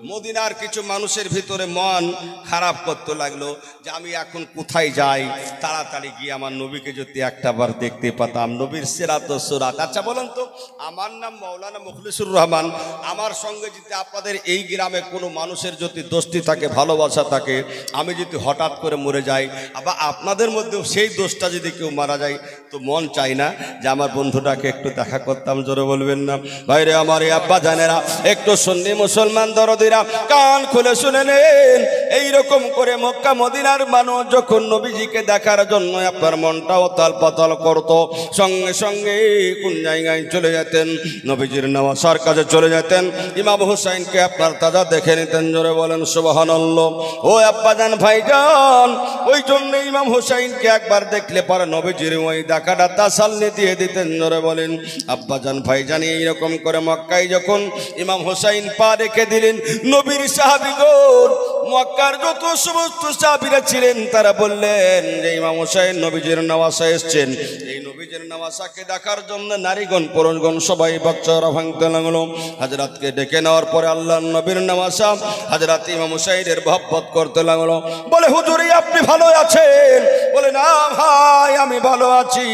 মদিনার কিছু মানুষের ভিতরে মন খারাপ করতে লাগলো যে আমি এখন কোথায় যাই, তাড়াতাড়ি গিয়ে আমার নবীকে যদি একটাবার দেখতে পাতাম, নবীর সিরাত ও সুরাত। আচ্ছা বলেন তো, আমার নাম মাওলানা মুখলিসুর রহমান, আমার সঙ্গে যদি আপনাদের এই গ্রামে কোনো মানুষের যদি দোস্তি থাকে, ভালোবাসা থাকে, আমি যদি হঠাৎ করে মরে যাই, আবার আপনাদের মধ্যেও সেই দোষটা যদি কেউ মারা যায়, তো মন চাই না যে আমার বন্ধুটাকে একটু দেখা করতাম। জোরে বলবেন না? ভাইরে আমার আব্বা জানেরা, একটু সুন্নি মুসলমান দরদিরা কান খুলে শুনে নেন। এইরকম করে মক্কা মদিনার মানুষ যখন নবীজিকে দেখার জন্য আপনার মনটা উতাল পাতাল করত, সঙ্গে সঙ্গে কোন জায়গায় চলে যেতেন? নবীজির নওয়াসার কাছে চলে যেতেন, ইমাম হুসাইনকে আপনার তাজা দেখে নিতেন। জোরে বলেন সুবহানাল্লাহ। ও আব্বাজান ভাইজান, ওই জন্য ইমাম হুসাইনকে একবার দেখলে পরে নবীজির ওই দেখাটা তাসাল্লি দিয়ে দিতেন। জোরে বলেন আব্বাজান ভাইজান। এইরকম করে মক্কায় যখন ইমাম হোসাইন পা রেখে দিলেন, নবীর সাহাবীগণ, মক্কার যত সমস্ত সাহাবীরা ছিলেন, তারা বললেন যে ইমাম হোসাইন নবীজির নওয়াসা এসছেন। এই নবীজির নওয়াসাকে দেখার জন্য নারীগণ পুরুষগণ সবাই বাচ্চারা ভাঙতে লাগলো। হযরতকে ডেকে নেওয়ার পরে আল্লাহর নবীর নওয়াসা হযরত ইমাম হোসাইনের মহব্বত করতে লাগলো, বলে হুজুর আপনি ভালো আছেন? বলে না ভাই আমি ভালো আছি।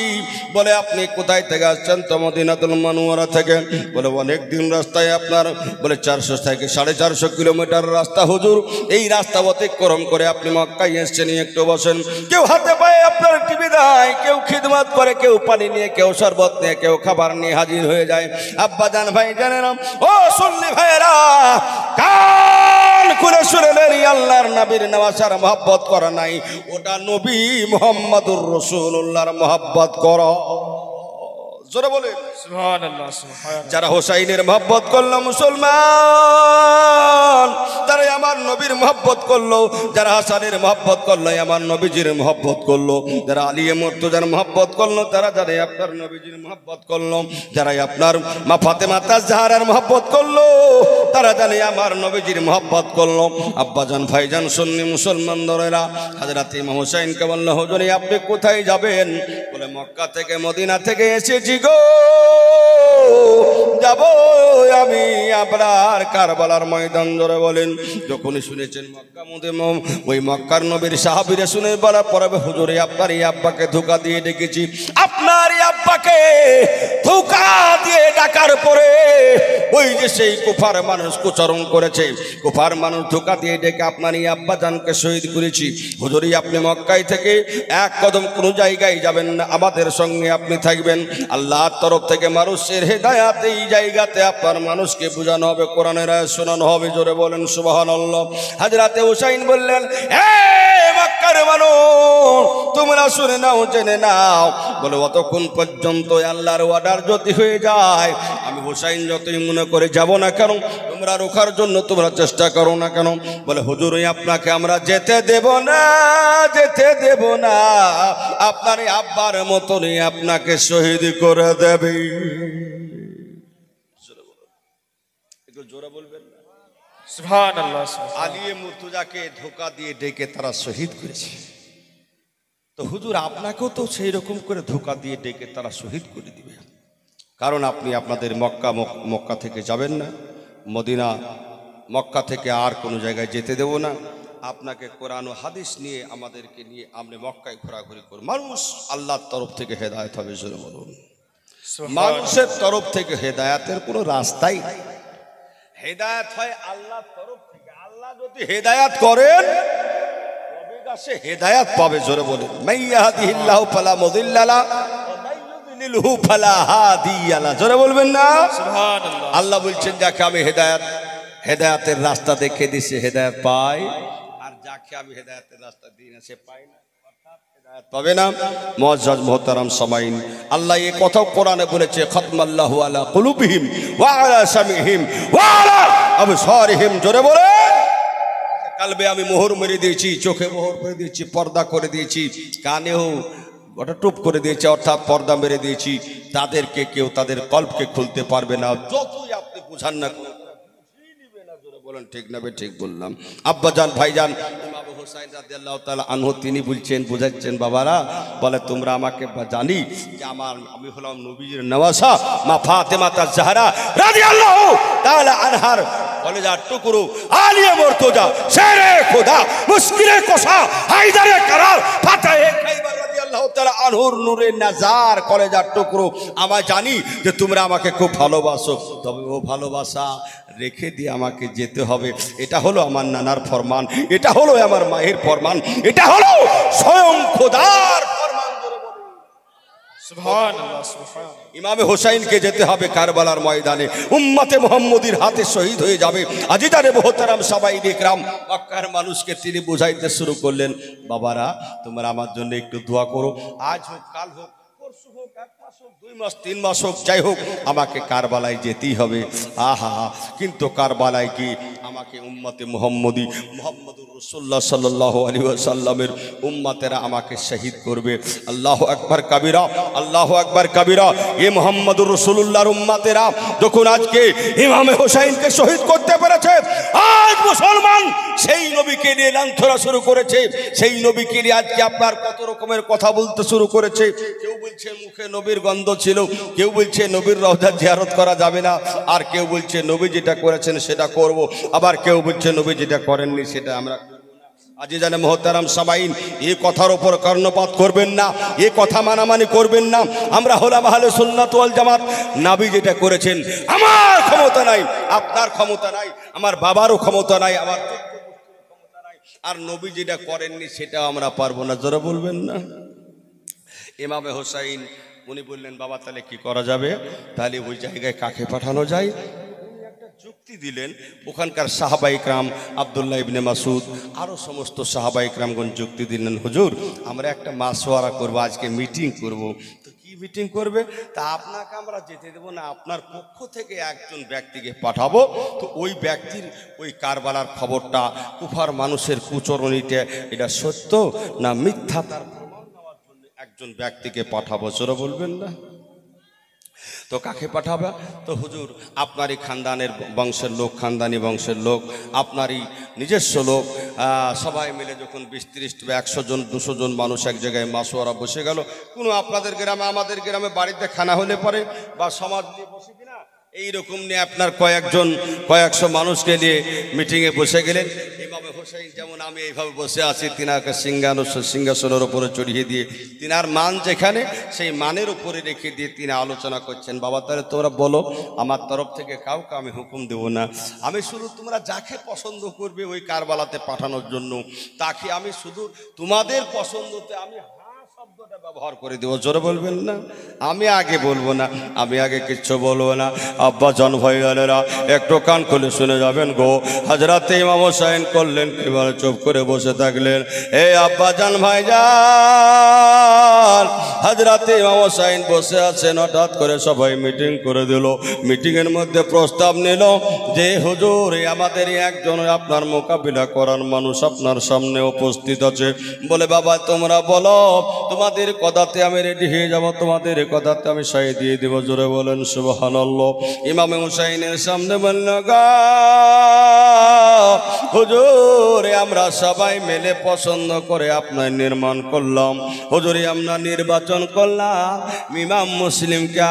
বলে আপনি কোথায় থেকে আসছেন? তো মদিনাতুল মুনাওয়ারা থেকে। বলে অনেক দিন রাস্তায় আপনার, বলে 400 থেকে 450 কিলোমিটার রাস্তা হুজুর। এই রাস্তা অতিক্রম করে আপনি মক্কায় এসছেন, একটু বসেন। কেউ হাতে পায়ে আপনার টিভি দেয়, কেউ খিদমত করে, কেউ পানি নিয়ে, কেউ শরবত নিয়ে, কেউ খাবার নিয়ে হাজির হয়ে যায়। আব্বা জান, ভাই জানেন, ও সুন্নি ভাইরা, কান খুলে শুনে নেন, আল্লাহর নবীর নেওয়াসার মহব্বত করা নাই, ওটা নবী মুহাম্মদুর রাসূলুল্লাহর মহব্বত করা। জোরে বলে সুবহানাল্লাহ। যারা হোসাইনের মহব্বত করলো মুসলমান, তারা আমার নবীর মহব্বত করলো। যারা হাসানের মহব্বত করলো, আমার নবীজির মহব্বত করলো। যারা আলী মুর্তজার মহব্বত করলো, তারা জানে আপনার নবীজির মহব্বত করলো। যারা আপনার মা ফাতেমা তাজহারার মহব্বত করলো, তারা জানে আমার নবীজির মহব্বত করলো। আব্বাজান, ভাইজান, সুন্নি মুসলমান দরেরা, হযরত ইমাম হোসেনকে বলল, হুজুর আপনি কোথায় যাবেন? বলে মক্কা থেকে, মদিনা থেকে এসেছি গো, যাব আমি আপনার কারবালার ময়দান। ধরে বলেন, যখনই শুনেছেন মক্কা মদিনা, ওই মক্কার নবীর সাহাবীরা শুনে বলার পরে, হুজুর আপনার এই আব্বাকে ধোঁকা দিয়ে ডেকেছি। আপনার এই আব্বাকে ধোঁকা দিয়ে ডাকার পরে ওই যে সেই কুফার মানুষ কুচরণ করেছে, কুফার মানুষ ধোঁকা দিয়ে ডেকে আপনার এই আব্বা জানকে শহীদ করেছি। হুজুরি আপনি মক্কায় থেকে এক কদম কোনো জায়গায় যাবেন না, আমাদের সঙ্গে আপনি থাকবেন। আল্লাহর তরফ থেকে মানুষের হেদায়াত, এই জায়গাতে আপনার মানুষকে বোঝানো হবে, কোরআনের আয়াত শোনানো হবে। জোরে বলেন সুবহানাল্লাহ। হযরত হুসাইন বললেন, হে মক্কার মানুষ, তোমরা শুনে নাও, জেনে নাও। বলে অতক্ষণ পর্যন্ত আল্লাহর অর্ডার যদি হয়ে যায়, আমি হুসাইন যতই মনে করে যাব না কেন, তোমরা রোখার জন্য তোমরা চেষ্টা করো না কেন। বলে হুজুর আপনাকে আমরা যেতে দেব না, যেতে দেব না, আপনার আব্বার মতনই আপনাকে শহীদ করে দেবে। জোরে বলবেন না সুবহানাল্লাহ। আলী মুর্তজাকে ধোঁকা দিয়ে ডেকে তারা শহীদ করেছে। তো হুজুর আপনাকেও তো সেই রকম করে ধোঁকা দিয়ে ডেকে তারা শহীদ করে দিবে, কারণ আপনি আপনাদের মক্কা থেকে যাবেন না, মদিনা মক্কা থেকে আর কোনো জায়গায় যেতে দেব না। আপনাকে কোরআন ও হাদিস নিয়ে, আমাদেরকে নিয়ে আপনি মক্কায় ঘোরাঘুরি করুন। মানুষ আল্লাহর তরফ থেকে হেদায়েত হবে। জোরে বলুন, মানুষের তরফ থেকে হেদায়েতের কোনো রাস্তাই নাই। হেদায়েত হয় আল্লাহর তরফ থেকে। আল্লাহ যদি হেদায়েত করেন, তবে সে হেদায়েত পাবে। জোরে বলেন, মাইয়াহদিহিল্লাহু ফালা মুদিল্লা লাহু ওয়া মাইয়ুদ্লিলহু ফালা হাদিয়া লাহু। জোরে বলবেন না সুবহানাল্লাহ। আল্লাহ বলছেন, যাকে আমি হেদায়েতের রাস্তা দেখে দিয়েছি, হেদায়েত পায়, আর যাকে আমি হেদায়েতের রাস্তা দিই না, সে পায় না, তবে না। মুআজ্জাজ মুহতারাম সামাইন, আল্লাহ এই কথাও কোরআনে বলেছে, খাতমাল্লাহু আলা কুলুবিহিম ওয়া আলা সামিহিম ওয়া আলা আবসারিহিম। জোরে বলে, কালবে আমি মোহর মেরে দিয়েছি, চোখে মোহর মেরে দিয়েছি, পর্দা করে দিয়েছি, কানেও ওটা টুপ করে দিয়েছি, অর্থাৎ পর্দা মেরে দিয়েছি। তাদেরকে কেউ তাদের কল্পকে খুলতে পারবে না, যতই আপনি বুঝান না। বলেন ঠিক না? ঠিক বললাম। আব্বাজান, ভাইজান, ইমাম হুসাইন রাদিয়াল্লাহু তাআলা আনহু তিনি বলছেন, বুঝাচ্ছেন, বাবারা, বলে তোমরা আমাকে জানি যে আমি হলাম নবীর নওয়াসা, মা ফাতেমা তাজহারা রাদিয়াল্লাহু তাআলা আনহার কলেজার টুকরো, আলিয়ে মুর্তজা, শেরে খোদা, মুশকিলে কোশা, হায়দারে কারার, ফাতাহে খাইবার রাদিয়াল্লাহু তাআলা আনহুর নূরে নাজার কলেজার টুকরো। আমি জানি যে তোমরা আমাকে খুব ভালোবাসো, তবে ও ভালোবাসা রেখে দিয়ে আমাকে যেতে হবে। এটা হলো আমার নানার ফরমান, এটা হলো আমার মায়ের ফরমান, এটা হলো স্বয়ং খোদার ফরমান। সুবহানাল্লাহ, সুবহানাল্লাহ। ইমামে হোসাইনকে যেতে হবে কারবালার ময়দানে, উম্মতে মুহাম্মদীর হাতে শহীদ হয়ে যাবে। আজিজানে মুহতারাম সাহাবায়ে ইকরাম, মক্কার মানুষকে তিনি বুঝাইতে শুরু করলেন, বাবারা তোমরা আমার জন্য একটু দোয়া করো। আজ হোক, কাল হোক, পরশু হোক, 1 মাস হোক, 2 মাস, 3 মাস হোক, যাই হোক, আমাকে কারবালায় যেতেই হবে। আহা, কিন্তু কারবালায় কি আমাকে উম্মতে মুহাম্মদী, মুহাম্মদুর রাসূলুল্লাহ সাল্লাল্লাহু আলাইহি ওয়াসাল্লামের উম্মতেরা আমাকে শহীদ করবে। আল্লাহু আকবার কাবীরা, আল্লাহু আকবার কাবীরা। এই মুহাম্মদুর রাসূলুল্লাহর উম্মতেরা যখন আজকে ইমামে হোসেনকে শহীদ করতে পেরেছে, আজ মুসলমান সেই নবীকে নিয়ে লাঞ্ছনা শুরু করেছে, সেই নবীকে নিয়ে আজকে আপনার কত রকমের কথা বলতে শুরু করেছে। কেউ বলছে মুখে নবীর গন্ধ ছিল, কেউ বলছে নবীর রওজা জিয়ারত করা যাবে না, আর কেউ বলছে নবী যেটা করেছেন সেটা করব, আবার কেউ বলছে নবী যেটা করেননি সেটা আমরা করব না। আজিজানে মোহতারাম সামাইন, এই কথার উপর কর্ণপাত করবেন না, এই কথা মানামানি করবেন না। আমরা হলাম আহলে সুন্নাত ওয়াল জামাত। নবী যেটা করেছেন, আমার ক্ষমতা নাই, আপনার ক্ষমতা নাই, আমার বাবারও ক্ষমতা নাই, আমার ক্ষমতা নাই, আর নবী যেটা করেননি সেটাও আমরা পারবো না। জোরে বলবেন না। ইমামে হোসাইন উনি বললেন, বাবা তাহলে কি করা যাবে, তাহলে ওই জায়গায় কাকে পাঠানো যায়? যুক্তি দিলেন। ওখানকার সাহাবা ইকরাম আব্দুল্লাহ ইবনে মাসুদ আরও সমস্ত সাহাবা ইকরামগণ যুক্তি দিলেন, হুজুর আমরা একটা মাসওয়ারা করব, আজকে মিটিং করব। তো কি মিটিং করবে? তা আপনাকে আমরা যেতে দেবো না, আপনার পক্ষ থেকে একজন ব্যক্তিকে পাঠাবো। তো ওই ব্যক্তির ওই কারবালার খবরটা, কুফার মানুষের কুচরণীতে এটা সত্য না মিথ্যা, তার প্রমাণ নেওয়ার জন্য একজন ব্যক্তিকে পাঠাবো। জোরে বলবেন না। তো কাকে পাঠাবে? তো হুজুর আপনারই খানদানের বংশের লোক, খানদানি বংশের লোক, আপনারই নিজস্ব লোক, সবাই মিলে যখন 20-30 বা 100 জন 200 জন মানুষ এক জায়গায় মাসওয়ারা বসে গেল, কোনো আপনাদের গ্রামে আমাদের গ্রামে বাড়িতে খানা হলে পরে বা সমাজ নিয়ে বসে কিনা এইরকম নিয়ে আপনার কয়েকশো মানুষকে নিয়ে মিটিংয়ে বসে গেলেন। ইমামে হোসেন যেমন আমি এইভাবে বসে আছি, তিনাকে সিংহাসনের উপরে চড়িয়ে দিয়ে তিনার মান যেখানে, সেই মানের উপরে রেখে দিয়ে তিনি আলোচনা করছেন। বাবা তাহলে তোমরা বলো, আমার তরফ থেকে কাউকে আমি হুকুম দেব না, আমি শুধু তোমরা যাকে পছন্দ করবে ওই কারবালাতে পাঠানোর জন্য, তাকে আমি শুধু তোমাদের পছন্দতে আমি শব্দটা ব্যবহার করে দেবো। জোরে বলবেন না। আমি আগে বলবো না, আমি আগে কিচ্ছু বলবো না। আব্বা জান ভাইয়ালেরা একটু কান খুলে শুনে যাবেন গো। হযরতে ইমাম হোসেন করলেন কি, বলে চুপ করে বসে থাকলেন। এই আব্বা জান ভাইজান, হযরতে ইমাম হোসেন বসে আছেন, হঠাৎ করে সবাই মিটিং করে দিল। মিটিংয়ের মধ্যে প্রস্তাব নিল যে হুজুর আমাদের একজন আপনার মোকাবিলা করার মানুষ আপনার সামনে উপস্থিত আছে। বলে বাবা তোমরা বলো, তোমাদের কথাতে আমি রেডি হয়ে যাব, তোমাদের কথাতে আমি সাই দিয়ে দেব। জোরে বলেন সুবহানাল্লাহ। ইমামে হুসাইনের সামনে বলল, গা হুজুর আমরা সবাই মিলে পছন্দ করে আপনার নির্মাণ করলাম, হুজুর আমরা নির্বাচন করলাম ইমাম মুসলিমকে।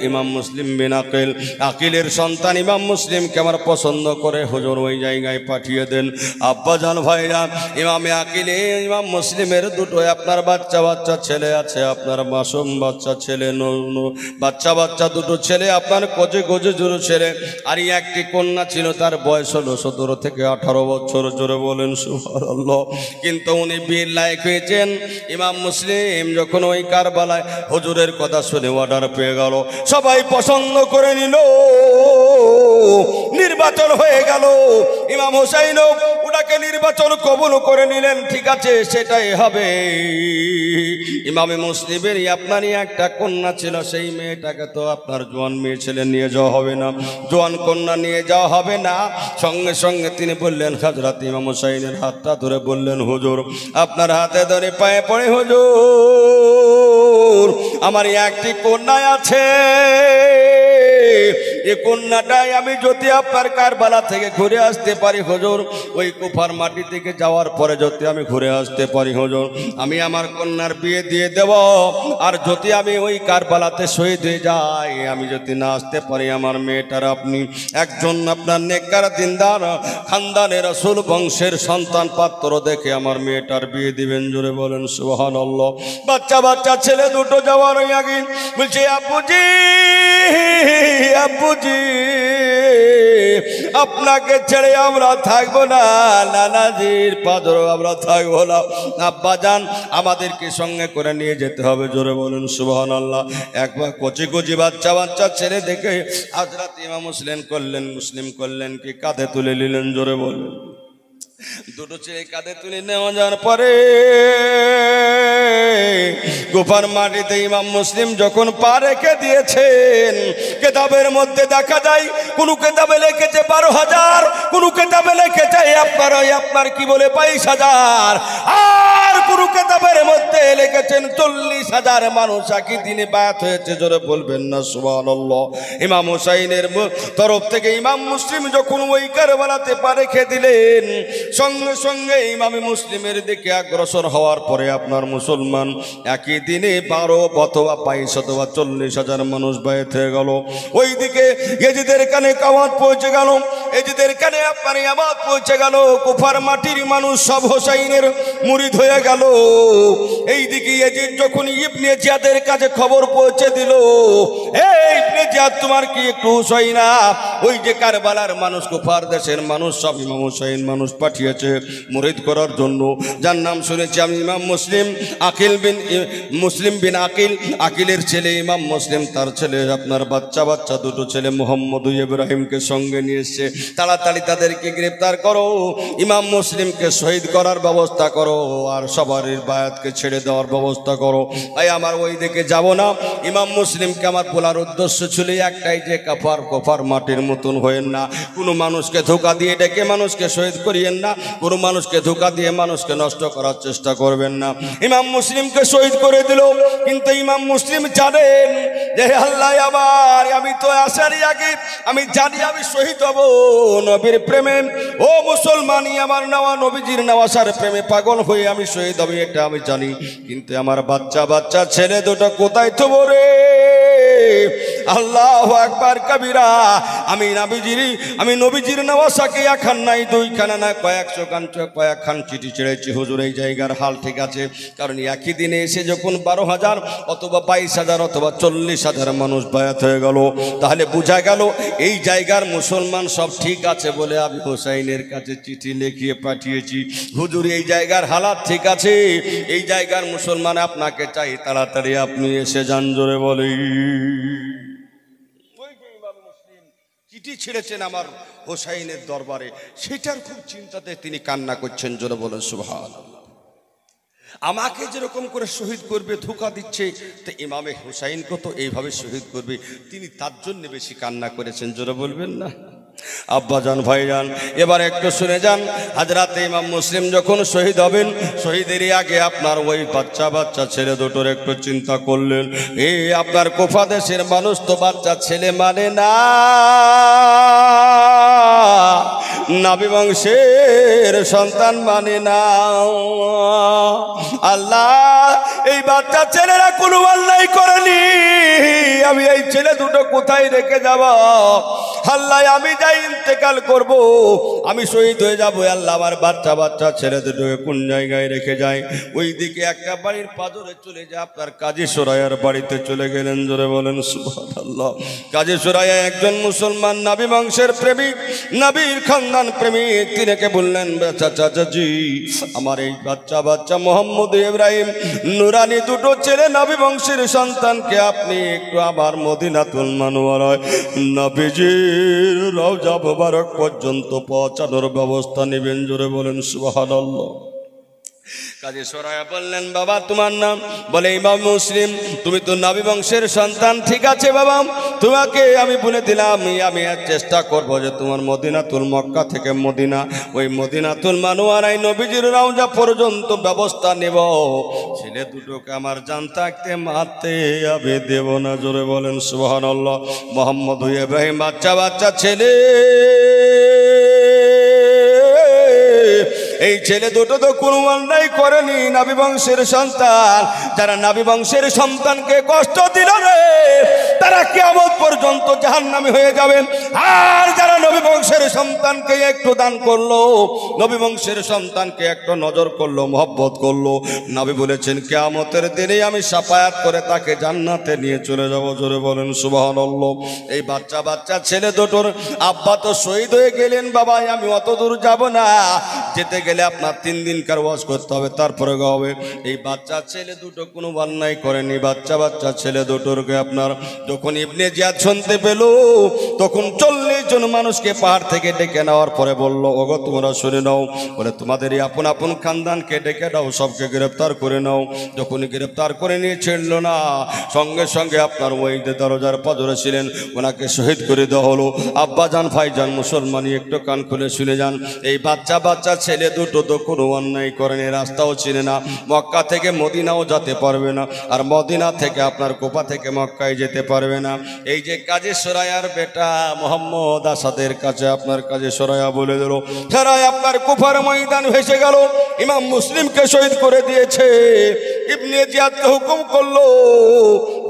ইমাম মুসলিম বিন আকিল, আকিলের সন্তান ইমাম মুসলিমকে আমার পছন্দ করে হুজুর ওই জায়গায় পাঠিয়ে দেন। আব্বা জান ভাইরা, ইমামে আকিলে ইমাম মুসলিমের দুটো আপনার বাচ্চা ছেলে আছে, আপনার মাসুম বাচ্চা ছেলে, বাচ্চা দুটো ছেলে, আপনার গজে জোরে ছেলে, আর একটি কন্যা ছিল, তার বয়স হলো 17 থেকে 18 বছর। জোরে বলেন সুবহানাল্লাহ। কিন্তু উনি বীর লায়ক হয়েছেন। ইমাম মুসলিম যখন ওই কারবালায় হুজুরের কথা শুনে অর্ডার পেয়ে গেল, সবাই পছন্দ করে নিল, নির্বাচন হয়ে গেল। ইমাম হোসেন ওটাকে নির্বাচন কবুল করে নিলেন, ঠিক আছে সেটাই হবে। ইমামে মুসলিমের আপনারই একটা কন্যা ছিল, সেই মেয়েটাকে তো আপনার জোয়ান মেয়ে ছেলে নিয়ে যাওয়া হবে না, জোয়ান কন্যা নিয়ে যাওয়া হবে না। সঙ্গে সঙ্গে তিনি বললেন, হযরত ইমাম হোসেনের হাতটা ধরে বললেন, হুজুর আপনার হাতে ধরে পায়ে পড়ে, হুজুর আমার একটি কন্যা আছে, এই কন্যাটাই আমি যদি আপনার কারবালা থেকে ঘুরে আসতে পারি হুজুর, ওই কুফার মাটি থেকে যাওয়ার পরে যদি আমি ঘুরে আসতে পারি হুজুর, আমি আমার কন্যার বিয়ে দিয়ে দেব। আর যদি আমি ওই কারবালাতে শহীদ হয়ে যাই, আমি যদি না আসতে পারি, আমার মেয়েটার আপনি একজন আপনার নেককার দিনদার খানদানের রাসূল বংশের সন্তান পাত্র দেখে আমার মেয়েটার বিয়ে দিবেন। জোরে বলেন সুবহানাল্লাহ। বাচ্চা ছেলে দুটো যাওয়ার আগে বলছে, আব্বুজি আব্বুজি আপনাকে ছেড়ে আমরা থাকবো না, নানাজির পাঁজরে আমরা থাকবো না, আব্বা জান আমাদেরকে সঙ্গে করে নিয়ে যেতে হবে। জোরে বলেন সুবহানাল্লাহ। একবার কচি বাচ্চা ছেলে দেখে হযরত ইমাম মুসলিম করলেন কি, কাঁধে তুলে নিলেন। জোরে বলেন। দুটো ছেলে কাঁধে তুলে নেওয়া যাওয়ার পরে গোফার মাটিতে ইমাম মুসলিম যখন পা রেখে দিয়েছেন, কেতাবের মধ্যে দেখা যায় কোন কেতাবে লিখেছে 12,000, কোন কেতাবে লিখেছে আপনার কি বলে 22,000, আর পুরো কিতাবের মধ্যে লিখেছেন 40,000 মানুষ একই দিনে বায়াত হয়েছে। জোরে বলবেন না সুবহানাল্লাহ। ইমাম হুসাইনের তরফ থেকে ইমাম মুসলিম যখন ওই কারবালাতে পা রেখে দিলেন, সঙ্গে সঙ্গে ইমাম মুসলিমের দিকে অগ্রসর হওয়ার পরে আপনার মুসলমান একই দিনে 12 অথবা 22 অথবা 40,000 মানুষ বায়াত হয়ে গেল। ওইদিকে ইয়েজিদের কানে আওয়াজ পৌঁছে গেল, ইয়েজিদের কানে আপনার আওয়াজ পৌঁছে গেল, কুফার মাটির মানুষ সব হুসাইনের মুরিদ হয়ে গেল। এইদিকে ইয়েজিদ যখন ইবনে জিয়াদের কাছে খবর পৌঁছে দিল, এই ইবনে জিয়াদ তোমার কি একটু হুঁশ না? ওই যে কারবালার মানুষ, কুফার দেশের মানুষ সব ইমাম হুসাইন মানুষ পাঠিয়েছে মুরিদ করার জন্য, যার নাম শুনেছি আমি ইমাম মুসলিম, আকিল বিন মুসলিম বিন আকিল, আকিলের ছেলে ইমাম মুসলিম, তার ছেলে আপনার বাচ্চা দুটো ছেলে মোহাম্মদ ইব্রাহিমকে সঙ্গে নিয়ে এসছে। তাড়াতাড়ি তাদেরকে গ্রেপ্তার করো, ইমাম মুসলিমকে শহীদ করার ব্যবস্থা করো, আর সবার বায়াতকে ছেড়ে দেওয়ার ব্যবস্থা করো। ভাই আমার ওই দিকে যাব না, ইমাম মুসলিমকে আমার বলার উদ্দেশ্য ছিল একটাই, যে কফার মাটির মতন হয়েন না, কোনো মানুষকে ধোঁকা দিয়ে ডেকে মানুষকে শহীদ করিয়েন না, কোনো মানুষকে ধোঁকা দিয়ে মানুষকে নষ্ট করার চেষ্টা করবেন না। ইমাম মুসলিমকে শহীদ করে দিল, কিন্তু ইমাম মুসলিম জানেন যে আল্লাহ আবার আমি তো আসারই আগে আমি জানি আমি শহীদ হব নবীর প্রেমে। ও মুসলমানই আমার নেওয়া নবীজির নেওয়াসার প্রেমে পাগল হয়ে আমি শহীদ হব, এটা আমি জানি, কিন্তু আমার বাচ্চা ছেলে দুটো কোথায় থবো রে? আল্লাহু আকবার কবিরা। আমি নবীজির নেওয়াসাকে একখান নাই দুইখানা না কয়েকখান চিঠি ছেড়েছি, হুজুর এই জায়গার হাল ঠিক আছে, কারণ একই দিনে এসে যখন 12,000 অথবা 22,000 অথবা 40,000 মানুষ বায়াত হয়ে গেল, তাহলে বোঝা গেল এই জায়গার মুসলমান সব ঠিক আছে বলে আমি হুসাইনের কাছে চিঠি লিখিয়ে পাঠিয়েছি, হুজুর এই জায়গার হালাত ঠিক আছে, এই জায়গার মুসলমান আপনাকে চাই, তাড়াতাড়ি আপনি এসে যান। জোরে বলি চিঠি ছেড়েছেন আমার হুসাইনের দরবারে, সেটার খুব চিন্তাতে তিনি কান্না করছেন। জোরে বলেন সুবহানাল্লাহ। আমাকে যেরকম করে শহীদ করবে ধোঁকা দিচ্ছে, তো ইমামে হুসাইনকে তো এইভাবে শহীদ করবে, তিনি তার জন্য বেশি কান্না করেছেন। জোরে বলবেন না আব্বাজান ভাইজান। এবার একটু শুনে যান, হযরত ইমাম মুসলিম যখন শহীদ হবেন, শহীদেরই আগে আপনার ওই বাচ্চা ছেলে দুটোর একটু চিন্তা করলেন। এই আপনার কুফা দেশের মানুষ তো বাচ্চা ছেলে মানে না, নবী বংশের সন্তান মানে না। আল্লাহ এই বাচ্চা ছেলেরা কোনো অন্যায় করেনি, আমি এই ছেলে দুটো কোথায় রেখে যাব? আল্লাহ আমি যাই ইন্তেকাল করব, আমি শহীদ হয়ে যাব, আল্লাহ আমার বাচ্চা ছেলে দুটোকে কোন জায়গায় রেখে যায়? ওই দিকে একটা বাড়ির পাজরে চলে যায়, আপনার কাজী সুরাইয়ার বাড়িতে চলে গেলেন। জোরে বলেন সুবহানাল্লাহ। কাজী সুরাইয়া একজন মুসলমান নবী বংশের প্রেমিক, নবীর খানদান প্রেমিক, তিনিকে বললেন চাচাজি আমার এই বাচ্চা মোহাম্মদ ইব্রাহিম নুরানি দুটো ছেলে নবী বংশের সন্তানকে আপনি একটু আবার মদিনাতুল মুনাওয়ারায় নবীজির রওজা মুবারক পর্যন্ত পৌঁছানোর ব্যবস্থা নেবেন। জোরে বলেন সুবহানাল্লাহ। কাজী সুরাইয়া বললেন বাবা তোমার নাম? বলে ইমাম মুসলিম। তুমি তো নবী বংশের সন্তান, ঠিক আছে বাবা, তোমাকে আমি বলে দিলাম আমি চেষ্টা করব যে তোমার মদিনাতুল মক্কা থেকে মদিনা, ওই মদিনাতুল মুনাওয়ারায় নবীজির রওজা পর্যন্ত ব্যবস্থা নেব। ছেলে দুটোকে আমার জান থাকতে মারতে আমি দেব না। জোরে বলেন সুবহানাল্লাহ। মোহাম্মদ ইব্রাহিম বাচ্চা ছেলে, এই ছেলে দুটো তো কোনো অন্যায় করেনি, নবী বংশের সন্তান। যারা নবী বংশের সন্তানকে কষ্ট দিল রে, তারা কিয়ামত পর্যন্ত জাহান্নামী হয়ে যাবেন। আর যারা নবী বংশের সন্তানকে একটু দান করলো, নবী বংশের সন্তানকে একটু নজর করলো, মহব্বত করলো, নবী বলেছেন কিয়ামতের দিনে আমি শাফায়াত করে তাকে জান্নাতে নিয়ে চলে যাব। জোরে বলেন সুবহানাল্লাহ। এই বাচ্চা ছেলে দুটোর আব্বা তো শহীদ হয়ে গেলেন, বাবা আমি অত দূর যাব না, যেতে গেলে আপনার 3 দিনকার ওয়াজ করতে হবে, তারপরে হবে। এই বাচ্চা ছেলে দুটো কোনো অন্যায় করেনি, বাচ্চা ছেলে দুটোরকে আপনার যখন ইবনে জিয়াদ শুনতে পেল, তখন 40 জন মানুষকে পাহাড় থেকে ডেকে নেওয়ার পরে বলল, ওগো তোমরা শুনে নাও, বলে তোমাদের এই আপন আপন খানদানকে ডেকে নাও, সবকে গ্রেফতার করে নাও। যখনই গ্রেফতার করে নিয়ে ছেড়ল না, সঙ্গে সঙ্গে আপনার ওই যে দরজার পাজরে ছিলেন ওনাকে শহীদ করে দেওয়া হলো। আব্বা জান ভাইজান মুসলমানি একটু কান খুলে শুনে যান, এই বাচ্চা বাচ্চা ছেলে দুটো তো কোনো অন্যায় করেনি, রাস্তাও চিনে না, মক্কা থেকে মদিনাও যেতে পারবে না, আর মদিনা থেকে আপনার কোপা থেকে মক্কায় যেতে পারবে না। এই যে কাজী সরায়ার বেটা মোহাম্মদ আসাদের কাছে আপনার কাজী সরায়া বলে দিল, সরাই আপনার কুফার ময়দান ভেসে গেল, ইমাম মুসলিমকে শহীদ করে দিয়েছে। ইবনে জিয়াদকে হুকুম করলো,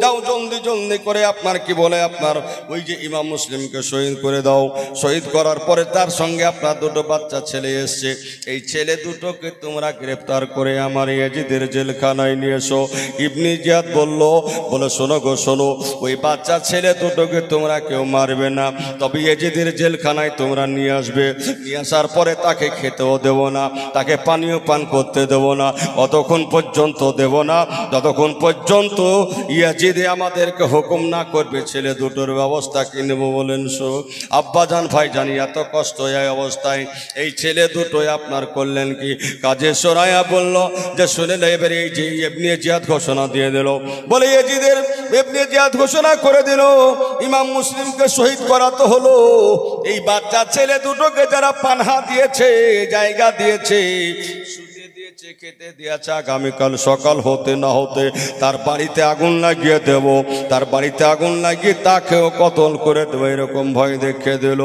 যাও জলদি জলদি করে আপনার কি বলে আপনার ওই যে ইমাম মুসলিমকে শহীদ করে দাও। শহীদ করার পরে তার সঙ্গে আপনার দুটো বাচ্চা ছেলে এসছে, এই ছেলে দুটোকে তোমরা গ্রেফতার করে আমার ইয়াজিদের জেলখানায় নিয়ে এসো। ইবনে জিয়াদ বলে শোনো গো শোনো, ওই বাচ্চা ছেলে দুটোকে তোমরা কেউ মারবে না, তবে ইয়াজিদের জেলখানায় তোমরা নিয়ে আসবে। নিয়ে আসার পরে তাকে খেতেও দেব না, তাকে পানীয় পান করতে দেব না, অতক্ষণ পর্যন্ত দেব না যতক্ষণ পর্যন্ত ইয়াজিদে আমাদেরকে হুকুম না করবে। ছেলে দুটোর ব্যবস্থা কি নেব বলেন? আব্বা জান ভাই জানি এত কষ্ট এই অবস্থায় এই ছেলে দুটোই আপনার করলেন কি? কাজী সরায়া বলল যে শুনে এবারে এই যে ইবনে জিয়াদ ঘোষণা দিয়ে দিল, বলে ইয়াজিদের ইবনে জিয়াদ ঘোষণা করে দিল ইমাম মুসলিমকে শহীদ করাতে হলো। এই বাচ্চা ছেলে দুটোকে যারা পানহা দিয়েছে, জায়গা দিয়েছে, খেতে দিয়েছে, আগামীকাল সকাল হতে না হতে তার বাড়িতে আগুন লাগিয়ে দেব, তার বাড়িতে আগুন লাগিয়ে তাকেও কতল করে দেবো, এরকম ভয় দেখে দিল।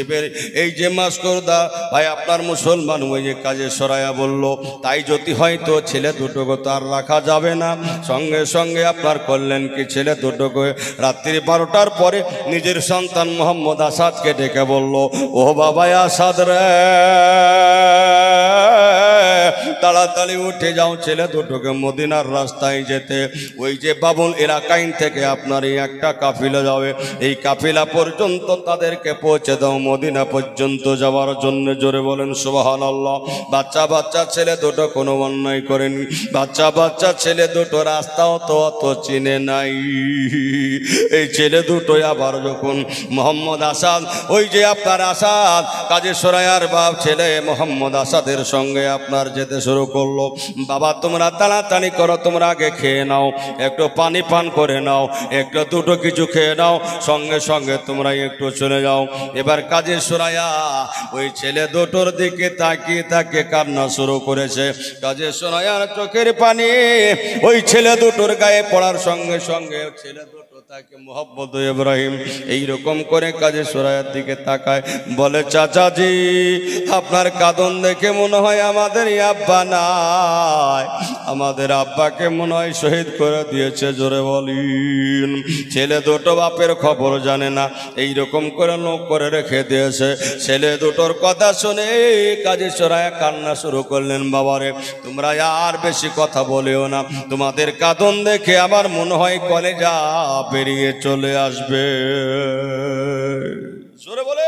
এবার এই যে মাস্করদা ভাই আপনার মুসলমান ওই যে কাজে সরায়া বলল, তাই যদি হয়তো ছেলে দুটোকে তার রাখা যাবে না। সঙ্গে সঙ্গে আপনার করলেন কি, ছেলে দুটোকে রাত্রি 12টার পরে নিজের সন্তান মোহাম্মদ আসাদকে ডেকে বলল, ও বাবা আসাদ রে, তাড়াতাড়ি উঠে যাও, ছেলে দুটোকে মদিনার রাস্তায় যেতে। ওই যে বাবুল এলাকাইন থেকে আপনার এই একটা কাফিলা যাবে, এই কাফিলা পর্যন্ত তাদেরকে পৌঁছে দাও, মদিনা পর্যন্ত যাওয়ার জন্য। জোরে বলেন সুবহানাল্লাহ। বাচ্চা বাচ্চা ছেলে দুটো কোনো অন্যায় করেনি, বাচ্চা বাচ্চা ছেলে দুটো রাস্তাও তো অত চিনে নাই। এই ছেলে দুটোই আবার যখন মোহাম্মদ আসাদ, ওই যে আপনার আসাদ কাজী সরায়ার বাপ ছেলে মোহাম্মদ আসাদের সঙ্গে আপনার যেতে শুরু করলো, বাবা তোমরা তাড়াতাড়ি করো, তোমরা আগে খেয়ে নাও, একটু পানি পান করে নাও, একটু দুটো কিছু খেয়ে নাও, সঙ্গে সঙ্গে তোমরা একটু চলে যাও। এবার কাজী সরায়া ওই ছেলে দুটোর দিকে তাকিয়ে তাকিয়ে কান্না শুরু করেছে। কাজী সরায়ার চোখের পানি ওই ছেলে দুটোর গায়ে পড়ার সঙ্গে সঙ্গে ছেলে দুটো তাকে মোহাম্মদ ইব্রাহিম এইরকম করে কাজী সরায়ার দিকে তাকায়, বলে চাচাজি আপনার কাঁদন দেখে মনে হয় আমাদের আব্বা নাই, আমাদের আব্বাকে মনে হয় শহীদ করে দিয়েছে। জোরে বলিন। ছেলে দুটো বাপের খবর জানে না, এইরকম করে লোক করে রেখে দিয়েছে। ছেলে দুটোর কথা শুনে কাজী সরায়া কান্না শুরু করলেন, বাবারে তোমরা আর বেশি কথা বলেও না, তোমাদের কাঁদন দেখে আমার মনে হয় কলেজা বেরিয়ে চলে আসবে। জোরে বলে।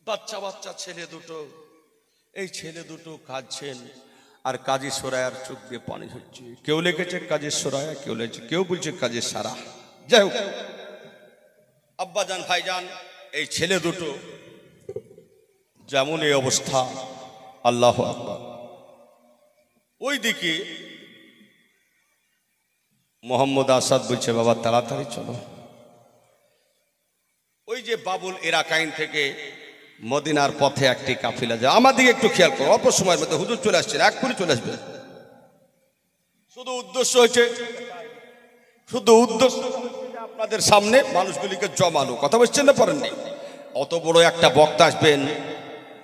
বাচ্চা বাচ্চা ছেলে দুটো, এই ছেলে দুটো কাঁদছেন আর কাজী সরায়ার চোখ দিয়ে পানি হচ্ছে। কেউ লিখেছে কাজী সরায়া, কেউ লিখেছে, কেউ বলছে কাজী সারা। যাই হোক আব্বা জান ভাইজান, এই ছেলে দুটো যেমন এই অবস্থা, আল্লাহু আকবার। ওইদিকে মোহাম্মদ আসাদ বলছে, বাবা তাড়াতাড়ি চলো। ওই যে বাবুল এরাকাইন থেকে মদিনার পথে একটি কাফিলা যায়। আমার দিকে একটু খেয়াল করো, অল্প সময়ের মধ্যে হুজুর চলে আসছেন, এক্ষুনি চলে আসবে। শুধু উদ্দেশ্য হয়েছে, শুধু উদ্দেশ্য আপনাদের সামনে মানুষগুলিকে জমানো। কথা বলছেন না, পারেননি? অত বড় একটা বক্তা আসবেন,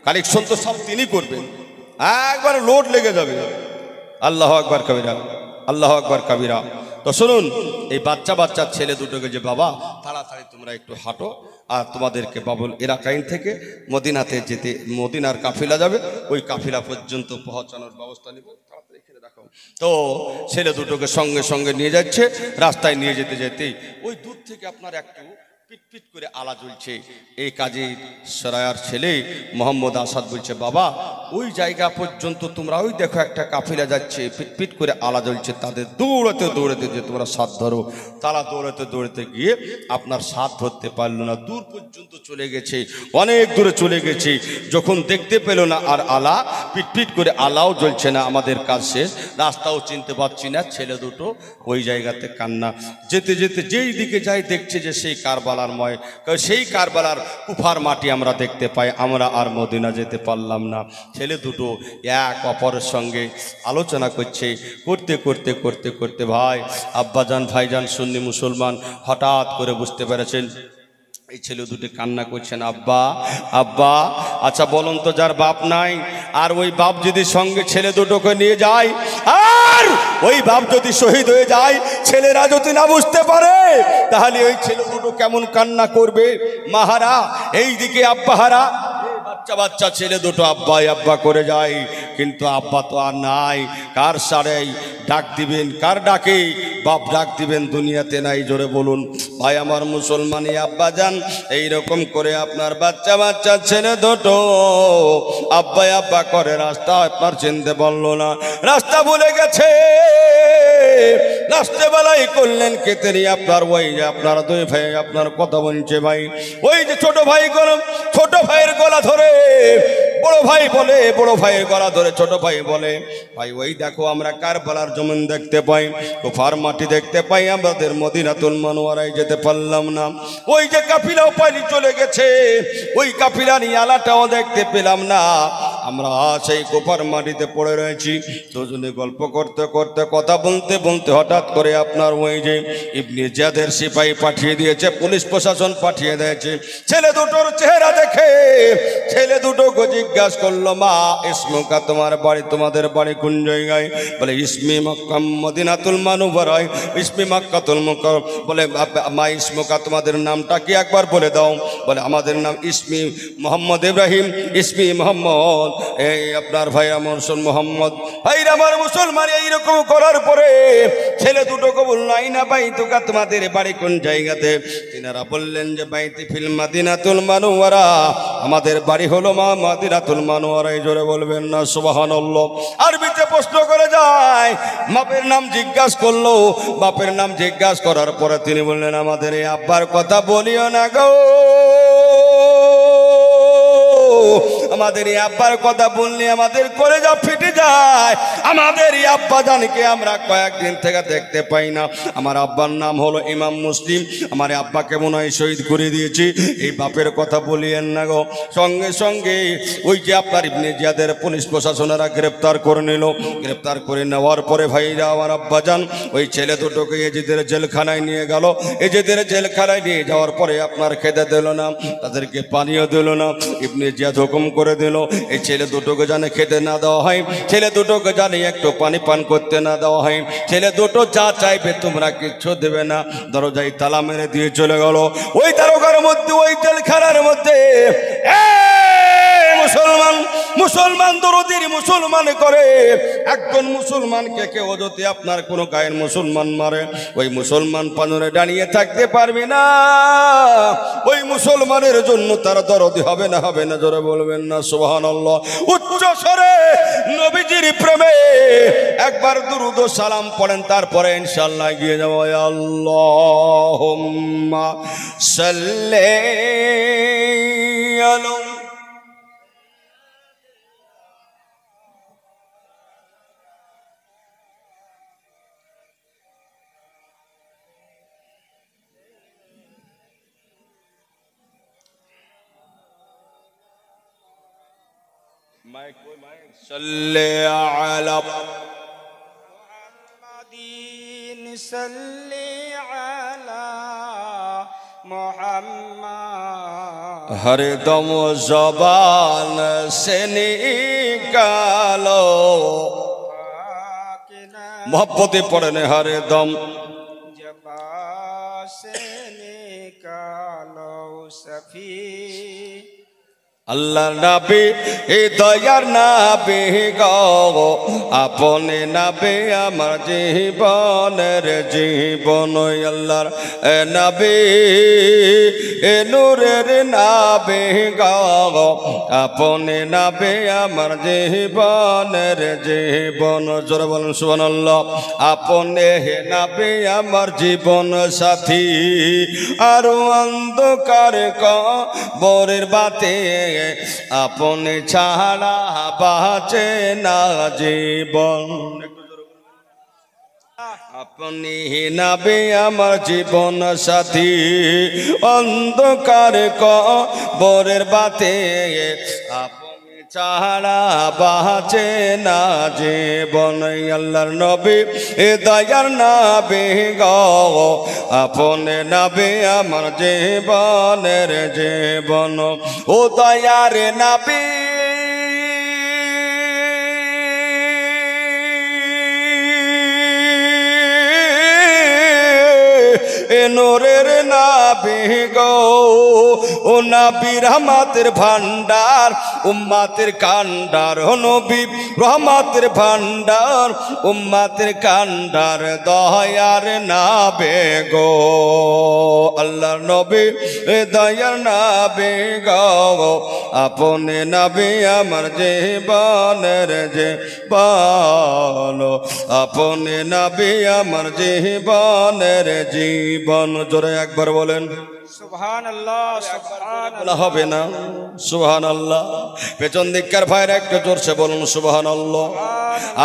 কালেকশন তো সব তিনি করবেন, একবার লোড লেগে যাবে। আল্লাহ আকবার কবিরা, আল্লাহ আকবার কবিরা। তো শুনুন, এই বাচ্চা বাচ্চা ছেলে দুটোকে যে, বাবা তাড়াতাড়ি তোমরা একটু হাঁটো, আর তোমাদেরকে বাবুল এরাকাইন থেকে মদিনাতে যেতে, মদিনার কাফিলা যাবে, ওই কাফিলা পর্যন্ত পৌঁছানোর ব্যবস্থা নেব, তাড়াতাড়ি খেলে দেখাও। তো ছেলে দুটোকে সঙ্গে সঙ্গে নিয়ে যাচ্ছে। রাস্তায় নিয়ে যেতে যেতেই ওই দূর থেকে আপনার একটু পিট পিট করে আলা জ্বলছে। এই কাজে সরায়ার ছেলে মোহাম্মদ আসাদ বলছে, বাবা ওই জায়গা পর্যন্ত তোমরা ওই দেখো একটা কাফিলা যাচ্ছে, পিট পিট করে আলা জ্বলছে, তাদের দৌড়াতে দৌড়াতে যে তোমরা সাথ ধরো। তারা দৌড়াতে দৌড়াতে গিয়ে আপনার সাথ ধরতে পারলো না, দূর পর্যন্ত চলে গেছে, অনেক দূরে চলে গেছে। যখন দেখতে পেল না আর আলা, পিট পিট করে আলাও জ্বলছে না, আমাদের কাজ শেষ, রাস্তাও চিনতে পারছি না, ছেলে দুটো ওই জায়গাতে কান্না। যেতে যেতে যেই দিকে যাই দেখছে যে সেই কারবালারময়, সেই কারবালার কুফার মাটি আমরা দেখতে পাই। আমরা আর মদিনা যেতে পারলাম না। ছেলে দুটো এক অপরের সঙ্গে আলোচনা করছে, করতে করতে করতে করতে ভাই আব্বাজান ভাইজান সুন্নি মুসলমান হঠাৎ করে বুঝতে পেরেছেন এই ছেলে দুটো কান্না করছেন, আব্বা আব্বা। আচ্ছা বলুন তো, যার বাপ নাই আর ওই বাপ যদি সঙ্গে ছেলে দুটোকে নিয়ে যায়, আর ওই বাপ যদি শহীদ হয়ে যায়, ছেলেরা যদি না বুঝতে পারে, তাহলে ওই ছেলে দুটো কেমন কান্না করবে? মাহারা এইদিকে আব্বাহারা, বাচ্চা বাচ্চা ছেলে দুটো আব্বাই আব্বা করে যায়, কিন্তু আব্বা তো আর নাই। কার সারে ডাক দিবেন, কার ডাকে বাপ ডাক দিবেন? দুনিয়াতে নাই। জোরে বলুন ভাই আমার মুসলমানি আব্বা যান। এইরকম করে আপনার বাচ্চা বাচ্চা ছেলে দুটো আব্বাই আব্বা করে, রাস্তা আপনার চিনতে পারলো না, রাস্তা ভুলে গেছে। রাস্তাবেলায় করলেন কেতেরি আপনার ওই যে আপনার দুই ভাই আপনার কথা বলছে ভাই, ওই যে ছোট ভাই গরম, ছোট ভাইয়ের গলা ধরে বড় ভাই বলে, বড় ভাইয়ের গলা ধরে ছোট ভাই বলে, ভাই ওই দেখো আমরা কারবালার জমিন দেখতে পাই, কুফার মাটি দেখতে পাই, আমাদের মদিনাতুল মুনাওয়ারায় যেতে পারলাম না। ওই যে কাফিলাও পালি চলে গেছে, ওই কাফিলা নিয়ে আলাটাও দেখতে পেলাম না, আমরা সেই কুফার মাটিতে পড়ে রয়েছি। দুজনে গল্প করতে করতে কথা বলতে বলতে হঠাৎ করে আপনার ওই যে ইবনে জিয়াদের সিপাহী পাঠিয়ে দিয়েছে, পুলিশ প্রশাসন পাঠিয়ে দিয়েছে। ছেলে দুটোর চেহারা দেখে ছেলে দুটোকে জিজ্ঞাসা করলো, মা ইসমুকা, তোমার বাড়ি, তোমাদের বাড়ি কোন জায়গায়? বলে ইসমি মক্কা মদিনাতুল মুনাওয়ারায়, ইসমি মক্কাতুল মুকাররম। বলে মা ইসমুকা, তোমাদের নামটা কি একবার বলে দাও? বলে আমাদের নাম ইসমি মোহাম্মদ ইব্রাহিম, ইসমি মোহাম্মদ। এই আপনার ভাই আমার মোহাম্মদ। ভাইরা আমার মুসলমান, এইরকম করার পরে ছেলে দুটোকে বলল, আইনা বাইতুকা, তোমাদের বাড়ি কোন জায়গাতে? তিনারা বললেন যে বাইতি ফিল মদিনাতুল মুনাওয়ারা, আমাদের বাড়ি হলো মদিনাতুল মুনাওয়ারায়। জোরে বলবেন না সুবহানাল্লাহ। আরবিতে প্রশ্ন করে যায়, বাপের নাম জিজ্ঞাসা করলো, বাপের নাম জিজ্ঞাসা করার পরে তিনি বললেন, আমাদের এই আব্বার কথা বলিও না গো, আমাদের এই আব্বার কথা বললে আমাদের কলেজা ফেটে যায়। আমাদের এই আব্বা জানকে আমরা কয়েকদিন থেকে দেখতে পাই না। আমার আব্বার নাম হলো ইমাম মুসলিম, আমার আব্বাকে মনে হয় শহীদ করে দিয়েছি, এই বাপের কথা বলিয়েন না গো। সঙ্গে সঙ্গে ওই যে আপনার ইবনে জিয়াদের পুলিশ প্রশাসনেরা গ্রেপ্তার করে নিল। গ্রেপ্তার করে নেওয়ার পরে ভাইরা আমার আব্বা যান ওই ছেলে দুটোকে এজেদের জেলখানায় নিয়ে গেল। এজেদের জেলখানায় নিয়ে যাওয়ার পরে আপনার খেতে দিল না, তাদেরকে পানিও দিল না। ইবনে জিয়াদ হুকুম করে দিল, এই ছেলে দুটোকে জানে খেতে না দেওয়া হয়, ছেলে দুটোকে জানে একটু পানি পান করতে না দেওয়া হয়, ছেলে দুটো যা চাইবে তোমরা কিচ্ছু দেবে না। দরজায় তালা মেরে দিয়ে চলে গেল। ওই তারকার মধ্যে, ওই জেলখানার মধ্যে মুসলমান, মুসলমান দরদির মুসলমান করে একজন মুসলমানকে কেউ যদি আপনার কোনো গায়ের মুসলমান মারে, ওই মুসলমান পানরে দাঁড়িয়ে থাকতে পারবে না। ওই মুসলমানের জন্য তার দরদি হবে না, হবে না। জোরে বলবেন না সুবহানাল্লাহ। উচ্চ স্বরে নবীজির প্রেমে একবার দুরূদ ও সালাম পড়েন, তারপরে ইনশাআল্লাহ এগিয়ে যাব। আল্লাহুম্মা সাল্লি আলা صلي على محمد صلي على محمد ہر دم زبان سے نکالو محبت پڑھنے ہر دم زبان سے نکالو صفی আল্লাহর নবী এই দয়ার নবী গো আপনি নবী আমার জীবনের জীবন আল্লাহর নবী এ নূরের নবী গো আপনি নবী আমার জীবনের জীবন জোরে বলুন সুবহানাল্লাহ আপনি হে নবী আমার জীবন সাথী আর অন্ধকার কবরের বাতি আপনি ছাড়া বাঁচে না জীবন আপনি নবী আমার জীবন সাথী অন্ধকার কবরের বাতি আপনি ছাড়া বাঁচে না জীবন আল্লাহর নবী এ দয়ার নবী গো আপনি নবী আমার জীবনের জীবন ও দয়ার নবী এ নূরের নবী গো ও নবী রহমতের ভান্ডার উম্মতের কান্ডার ও নবী রহমতের ভান্ডার উম্মতের কান্ডার দয়ার নবী গো আল্লাহর নবী দয়ার নবী গো আপনি নবী আমার জীবনের জীবন আপনি নবী আমার জীবনের জীবন জোরে একবার বলেন সুবহানাল্লাহ সুবহানাল্লাহ হবে না সুবহানাল্লাহ পেছন দিককার ভাইরা একটু জোরসে বলুন সুবহানাল্লাহ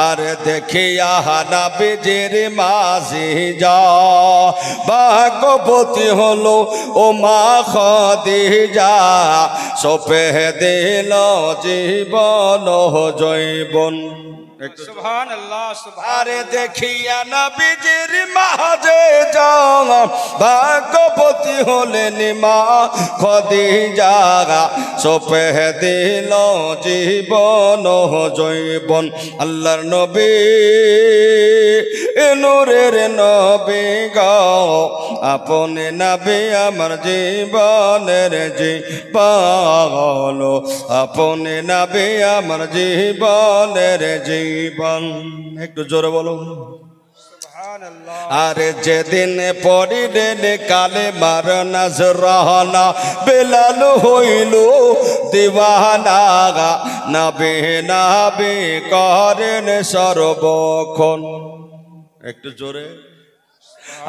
আর দেখিয়া নবীজির মাঝি যা ভাগ্যবতী হলো ও মা খাদিজা সপে দিল জীবন জৈবন সুবহানাল্লাহ আরে দেখিয়া নবীজির মাঝে যা ভাগ্যবতী হলেন মা খাদিজা সপে দিল জীবন জৈবন আল্লাহর নবী নূরের নবী গো আপনি নবী আমার জীবনের জীবন আপনি নবী আমার জীবনের জীবন একটু জোরে বলুন সুবহানাল্লাহ আর যেদিন পড়িলেন কালেমার নজরানা বেলাল হইল দিওয়ানা নবী নবী করেন সর্বক্ষণ একটু জোরে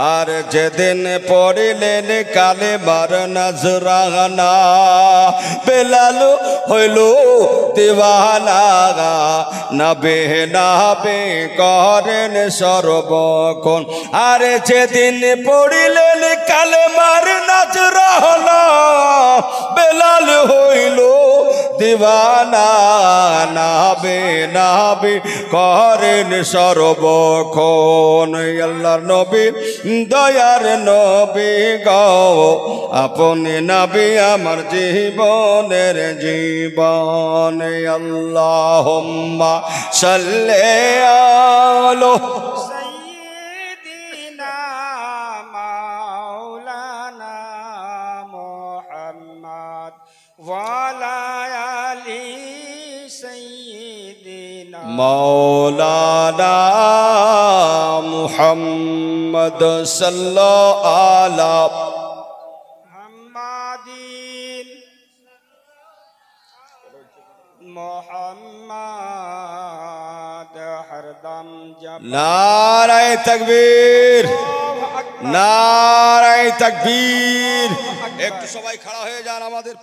আর যেদিন পড়িলেন কালেমার নজরানা বেলাল হইল দিওয়ানা নবী নবী করেন সর্বক্ষণ আর যেদিন পড়িলেন কালেমার নজরানা বেলাল হইল দিওয়ানা নবী নবী করেন সর্বক্ষণ আল্লাহর নবী দয়ার নবী গো আপনি নবী আমার জীবনের জীবন আল্লাহুম্মা সাল্লি আলা সাইয়্যিদিনা মাওলানা মুহাম্মদ ওয়া আলা আলি সাইয়্যিদিনা মৌলানা মুহাম্মদ সাল্লাল্লাহু আলা মুহাম্মাদিন মুহাম্মদ হরদম জপ নারায়ে তাকবীর নারায়ে তাকবীর একটু সবাই খাড়া হয়ে যান আমাদের